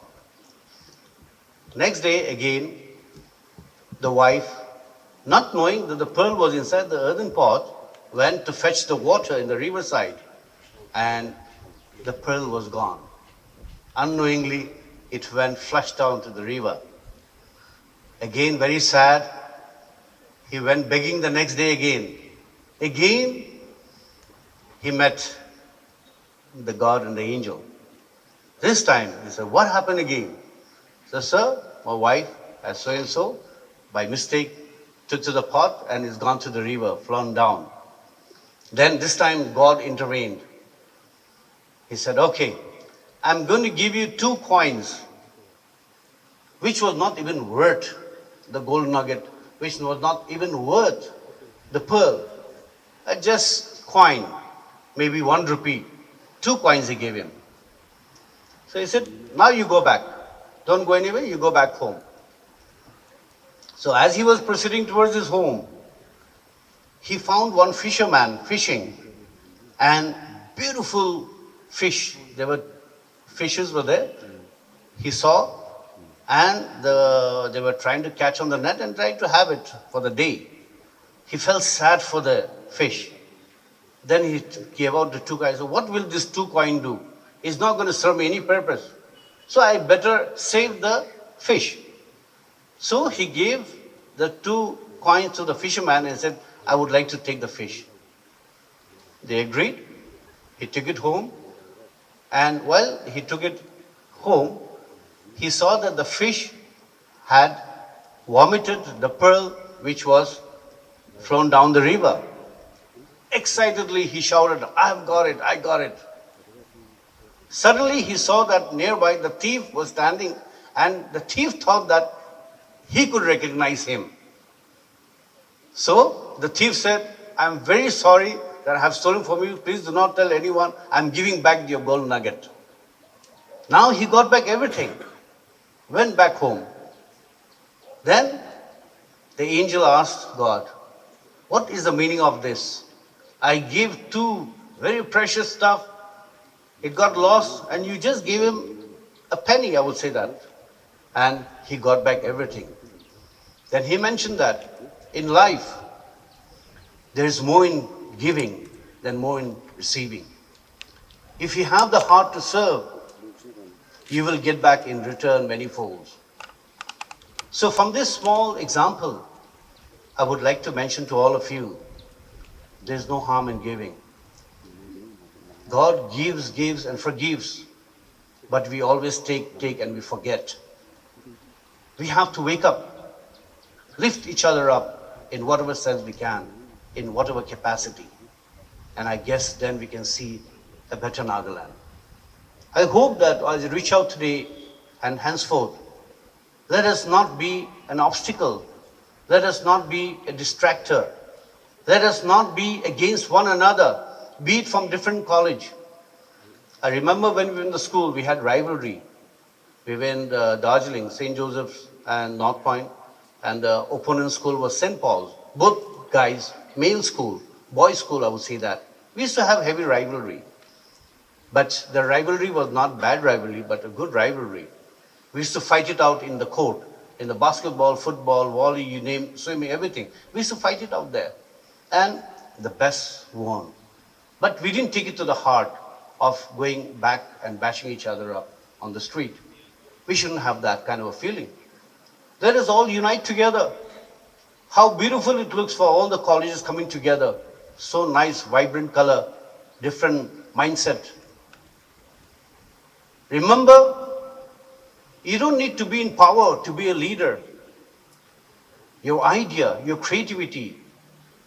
Next day again, the wife, not knowing that the pearl was inside the earthen pot, went to fetch the water in the riverside, and the pearl was gone. Unknowingly, it went flushed down to the river. Again, very sad, he went begging the next day again. Again, he met the God and the angel. This time, he said, what happened again? He said, sir, my wife, as so and so, by mistake, took to the pot and is gone to the river, flown down. Then this time, God intervened. He said, okay, I'm going to give you 2 coins, which was not even worth the gold nugget, which was not even worth the pearl. Just coin, maybe 1 rupee. 2 coins he gave him. So he said, now you go back. Don't go anywhere, you go back home. So as he was proceeding towards his home, he found one fisherman fishing, and beautiful fish. Fishes were there. He saw, and they were trying to catch on the net and trying to have it for the day. He felt sad for the fish. Then he gave out the 2 coins. So what will this 2 coin do? It's not going to serve me any purpose. So I better save the fish. So he gave the 2 coins to the fisherman and said, I would like to take the fish. They agreed. He took it home. And while he took it home, he saw that the fish had vomited the pearl which was flown down the river. Excitedly, he shouted, I've got it, I got it. Suddenly, he saw that nearby the thief was standing, and the thief thought that he could recognize him. So the thief said, I'm very sorry that I have stolen from you. Please do not tell anyone. I'm giving back your gold nugget. Now he got back everything, went back home. Then the angel asked God, what is the meaning of this? I gave 2 very precious stuff. It got lost, and you just gave him a penny, I would say that. And he got back everything. Then he mentioned that in life, there is more in giving than more in receiving. If you have the heart to serve, you will get back in return many folds. So from this small example, I would like to mention to all of you, there's no harm in giving. God gives and forgives, but we always take and we forget. We have to wake up, lift each other up in whatever sense we can, in whatever capacity. And I guess then we can see a better Nagaland. I hope that as you reach out today and henceforth, let us not be an obstacle. Let us not be a distractor. Let us not be against one another, be it from different college. I remember when we were in the school, we had rivalry. We were in Darjeeling, St. Joseph's and North Point, and the opponent school was St. Paul's. Both guys, male school, boys' school, I would say that. We used to have heavy rivalry. But the rivalry was not bad rivalry, but a good rivalry. We used to fight it out in the court, in the basketball, football, volley, you name, swimming, everything. We used to fight it out there. And the best won. But we didn't take it to the heart of going back and bashing each other up on the street. We shouldn't have that kind of a feeling. Let us all unite together. How beautiful it looks for all the colleges coming together. So nice, vibrant color, different mindset. Remember, you don't need to be in power to be a leader. Your idea, your creativity,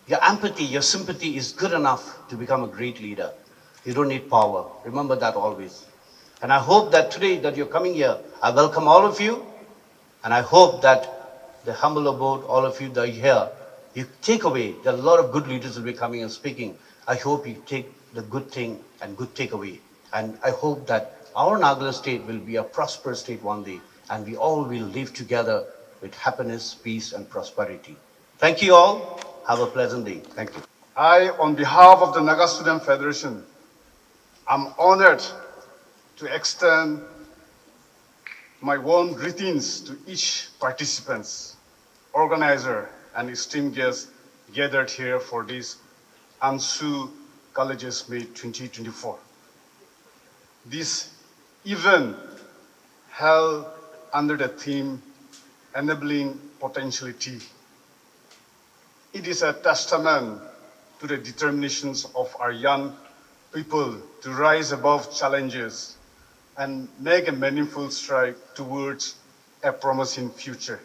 your empathy, your sympathy is good enough to become a great leader. You don't need power. Remember that always. And I hope that today that you're coming here, I welcome all of you. And I hope that the humble abode, all of you that are here, you take away, there are a lot of good leaders will be coming and speaking. I hope you take the good thing and good takeaway. And I hope that our Nagaland state will be a prosperous state one day, and we all will live together with happiness, peace, and prosperity. Thank you all. Have a pleasant day. Thank you. I, on behalf of the Naga Student Federation, am honored to extend my warm greetings to each participant, organizer, and esteemed guests gathered here for this ANSU Colleges Meet 2024. This event held under the theme Enabling Potentiality. It is a testament to the determinations of our young people to rise above challenges and make a meaningful stride towards a promising future.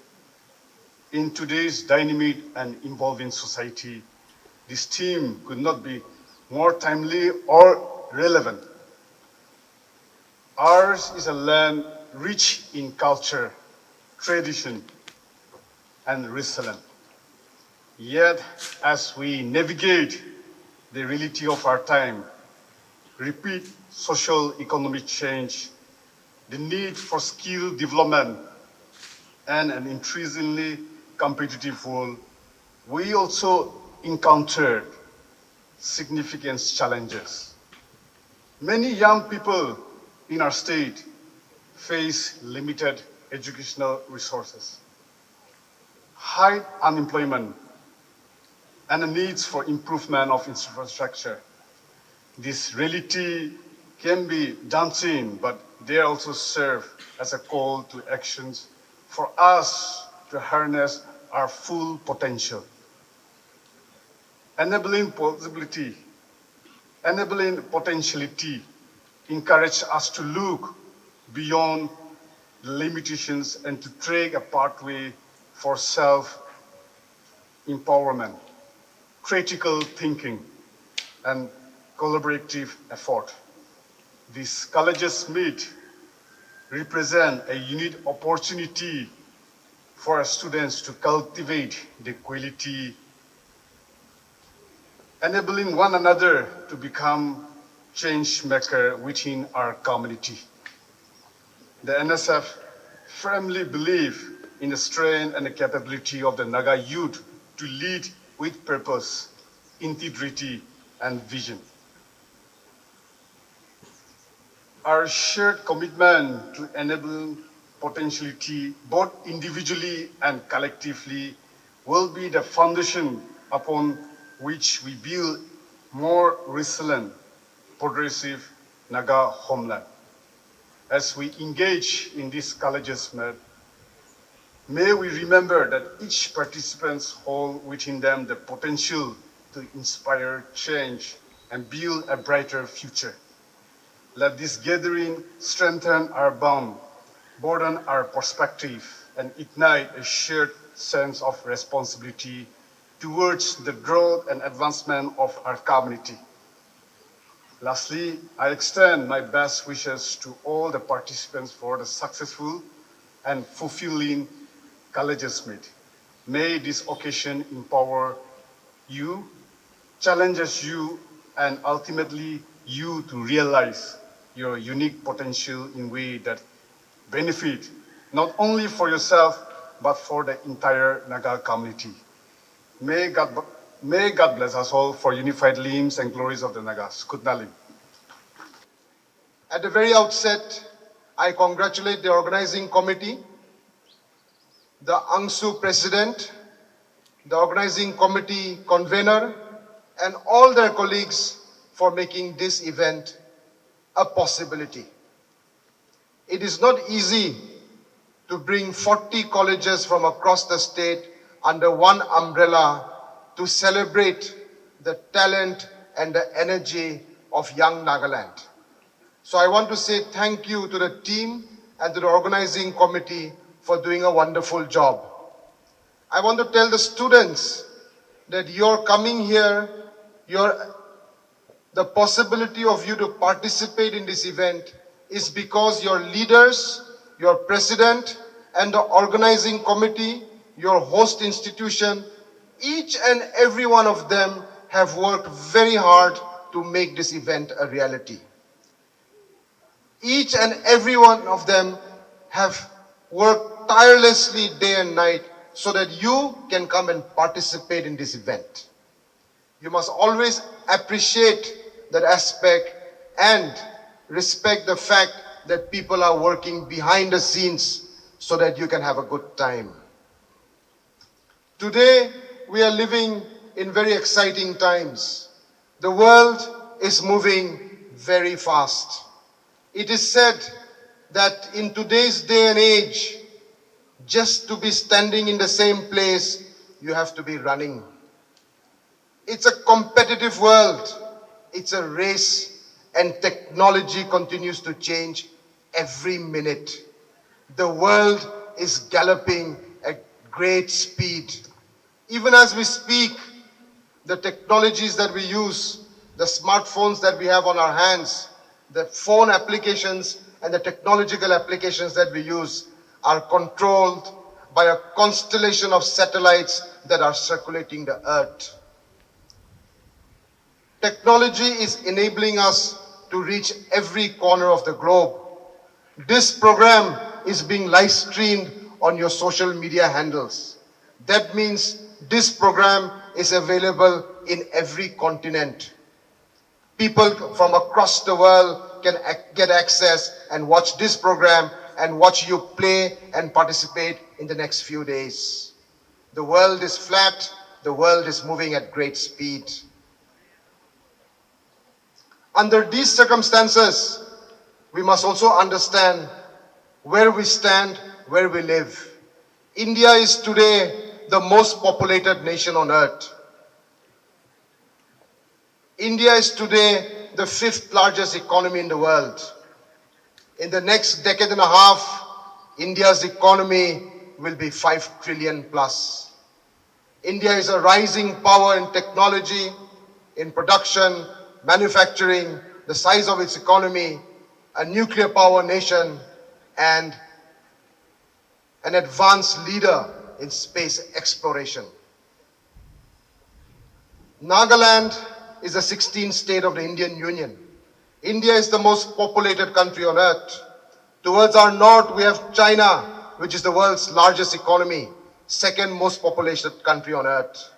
In today's dynamic and evolving society, this theme could not be more timely or relevant. Ours is a land rich in culture, tradition, and resilience. Yet, as we navigate the reality of our time, repeat social economic change, the need for skill development, and an increasingly competitive world, we also encountered significant challenges. Many young people in our state face limited educational resources, high unemployment, and the needs for improvement of infrastructure. This reality can be daunting, but they also serve as a call to actions for us to harness our full potential. Enabling potentiality encourage us to look beyond the limitations and to take a pathway for self-empowerment, critical thinking, and collaborative effort. These colleges meet represent a unique opportunity for our students to cultivate the quality, enabling one another to become change maker within our community. The NSF firmly believe in the strength and the capability of the Naga youth to lead with purpose, integrity, and vision. Our shared commitment to enable potentiality, both individually and collectively, will be the foundation upon which we build more resilient, progressive Naga homeland. As we engage in this colleges meet, may we remember that each participant holds within them the potential to inspire change and build a brighter future. Let this gathering strengthen our bond, broaden our perspective, and ignite a shared sense of responsibility towards the growth and advancement of our community. Lastly, I extend my best wishes to all the participants for the successful and fulfilling colleges meet. May this occasion empower you, challenges you, and ultimately you to realize your unique potential in ways that benefit not only for yourself, but for the entire Naga community. May God bless us all for unified limbs and glories of the Nagas. Kutnalim. At the very outset, I congratulate the organizing committee, the ANSU president, the organizing committee convener, and all their colleagues for making this event a possibility. It is not easy to bring 40 colleges from across the state under one umbrella to celebrate the talent and the energy of young Nagaland. So I want to say thank you to the team and to the organizing committee for doing a wonderful job. I want to tell the students that you're coming here, the possibility of you to participate in this event is because your leaders, your president, and the organizing committee, your host institution, each and every one of them have worked very hard to make this event a reality. Each and every one of them have worked tirelessly day and night so that you can come and participate in this event. You must always appreciate that aspect and respect the fact that people are working behind the scenes so that you can have a good time. Today, we are living in very exciting times. The world is moving very fast. It is said that in today's day and age, just to be standing in the same place, you have to be running. It's a competitive world. It's a race, and technology continues to change every minute. The world is galloping at great speed. Even as we speak, the technologies that we use, the smartphones that we have on our hands, the phone applications and the technological applications that we use are controlled by a constellation of satellites that are circulating the earth. Technology is enabling us to reach every corner of the globe. This program is being live streamed on your social media handles. That means this program is available in every continent. People from across the world can get access and watch this program and watch you play and participate in the next few days. The world is flat. The world is moving at great speed. Under these circumstances, we must also understand where we stand, where we live. India is today the most populated nation on earth. India is today the 5th largest economy in the world. In the next decade and a half, India's economy will be 5 trillion plus. India is a rising power in technology, in production, manufacturing, the size of its economy, a nuclear power nation, and an advanced leader in space exploration. Nagaland is the 16th state of the Indian Union. India is the most populated country on earth. Towards our north, we have China, which is the world's largest economy, second most populated country on earth.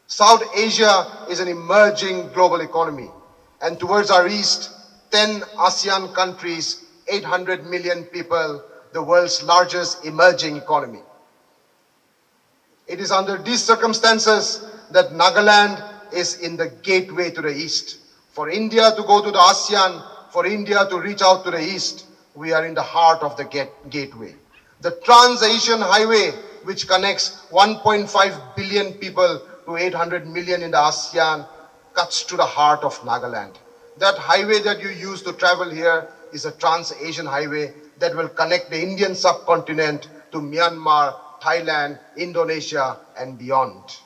South Asia is an emerging global economy. And towards our east, 10 ASEAN countries, 800 million people, the world's largest emerging economy. It is under these circumstances that Nagaland is in the gateway to the east. For India to go to the ASEAN, for India to reach out to the east, we are in the heart of the gateway. The Trans-Asian Highway, which connects 1.5 billion people to 800 million in the ASEAN, cuts to the heart of Nagaland. That highway that you use to travel here is a Trans-Asian Highway that will connect the Indian subcontinent to Myanmar, Thailand, Indonesia, and beyond.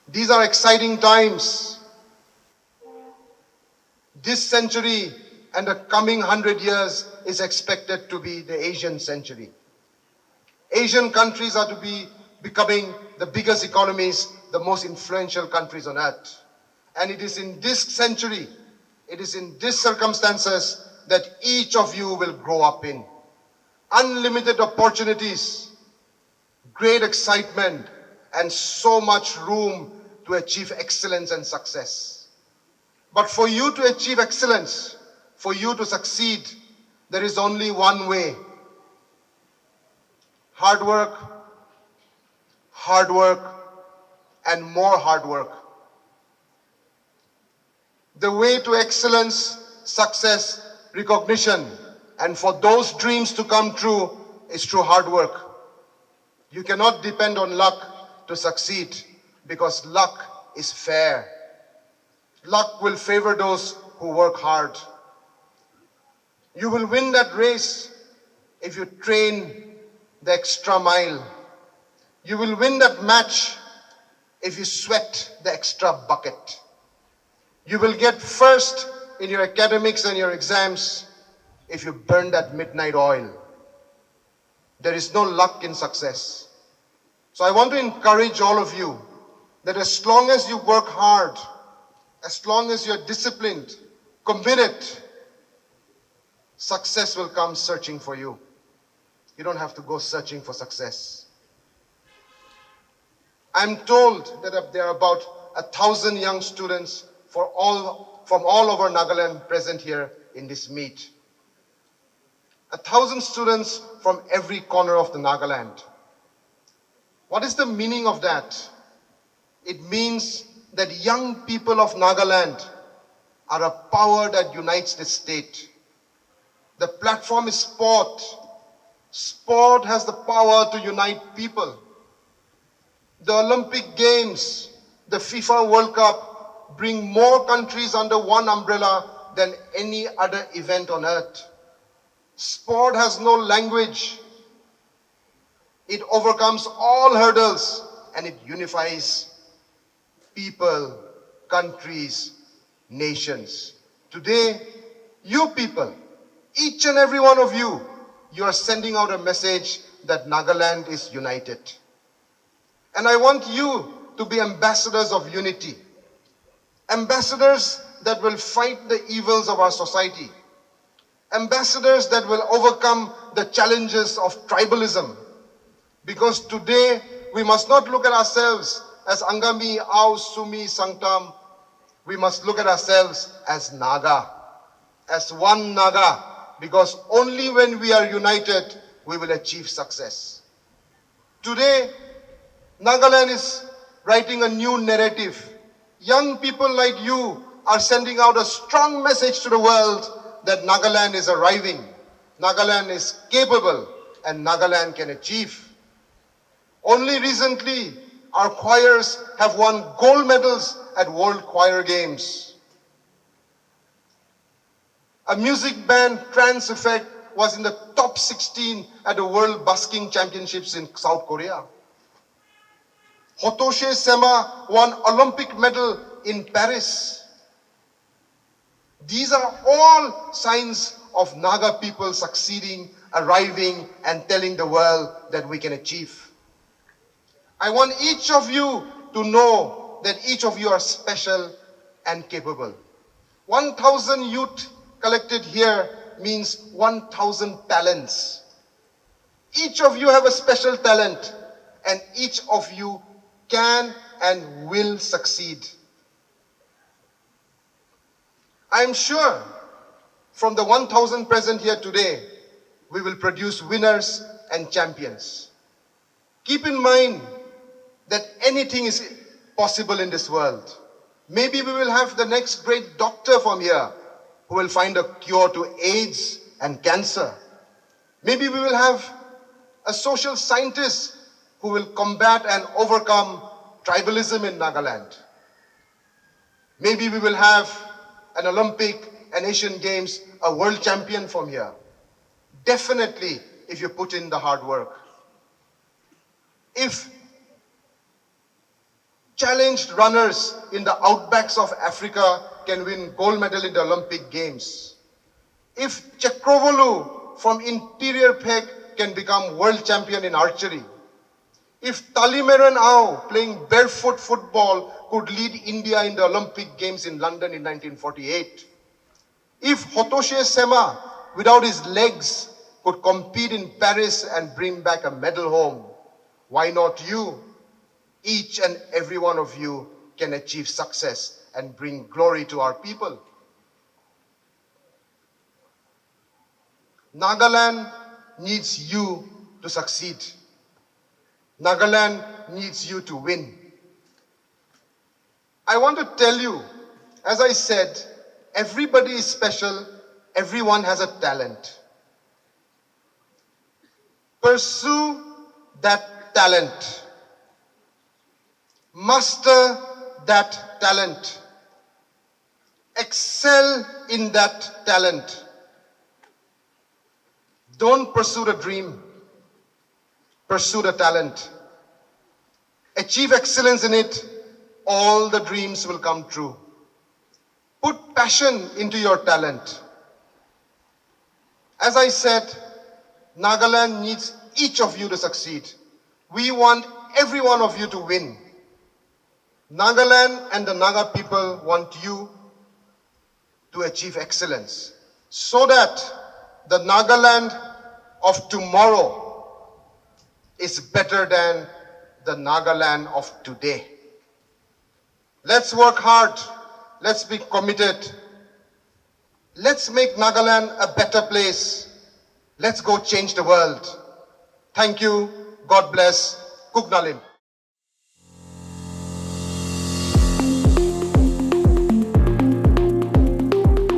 These are exciting times. This century and the coming 100 years is expected to be the Asian century. Asian countries are to be becoming the biggest economies, the most influential countries on earth. And it is in this century, it is in these circumstances that each of you will grow up in. Unlimited opportunities, great excitement, and so much room to achieve excellence and success. But for you to achieve excellence, for you to succeed, There is only one way. Hard work, and more hard work. The way to excellence, success, recognition, and for those dreams to come true is through hard work. You cannot depend on luck to succeed because luck is fair. Luck will favor those who work hard. You will win that race if you train the extra mile. You will win that match if you sweat the extra bucket. You will get first in your academics and your exams if you burn that midnight oil. There is no luck in success. So I want to encourage all of you that as long as you work hard, as long as you're disciplined, committed, success will come searching for you. You don't have to go searching for success. I'm told that there are about 1,000 young students from all over Nagaland present here in this meet. 1,000 students from every corner of the Nagaland. What is the meaning of that? It means that young people of Nagaland are a power that unites the state. The platform is sport. Sport has the power to unite people. The Olympic Games, the FIFA World Cup bring more countries under one umbrella than any other event on earth. Sport has no language. It overcomes all hurdles and it unifies people, countries, nations. Today, you people, each and every one of you, you are sending out a message that Nagaland is united. And I want you to be ambassadors of unity. Ambassadors that will fight the evils of our society. Ambassadors that will overcome the challenges of tribalism. Because today, we must not look at ourselves as Angami, Au, Sumi, Sangtam. We must look at ourselves as Naga, as one Naga, because only when we are united, we will achieve success. Today, Nagaland is writing a new narrative. Young people like you are sending out a strong message to the world that Nagaland is arriving, Nagaland is capable, and Nagaland can achieve. Only recently, our choirs have won gold medals at World Choir Games. A music band, Trans Effect, was in the top 16 at the World Busking Championships in South Korea. Hotoshe Sema won Olympic medal in Paris. These are all signs of Naga people succeeding, arriving, and telling the world that we can achieve. I want each of you to know that each of you are special and capable. 1,000 youth collected here means 1,000 talents. Each of you have a special talent, and each of you can and will succeed. I am sure from the 1,000 present here today, we will produce winners and champions. Keep in mind that anything is possible in this world. Maybe we will have the next great doctor from here who will find a cure to AIDS and cancer. Maybe we will have a social scientist who will combat and overcome tribalism in Nagaland. Maybe we will have an Olympic and Asian Games, a world champion from here. Definitely, if you put in the hard work. If challenged runners in the outbacks of Africa can win gold medal in the Olympic Games. If Chekrovolu from interior Peg can become world champion in archery. If Talimeran Au playing barefoot football could lead India in the Olympic Games in London in 1948. If Hotoshe Sema without his legs could compete in Paris and bring back a medal home, why not you? Each and every one of you can achieve success and bring glory to our people. Nagaland needs you to succeed. Nagaland needs you to win. I want to tell you, as I said, everybody is special, everyone has a talent. Pursue that talent. Master that talent. Excel in that talent. Don't pursue the dream. Pursue the talent. Achieve excellence in it. All the dreams will come true. Put passion into your talent. As I said, Nagaland needs each of you to succeed. We want every one of you to win. Nagaland and the Naga people want you to achieve excellence so that the Nagaland of tomorrow is better than the Nagaland of today. Let's work hard. Let's be committed. Let's make Nagaland a better place. Let's go change the world. Thank you. God bless. Kuknalim.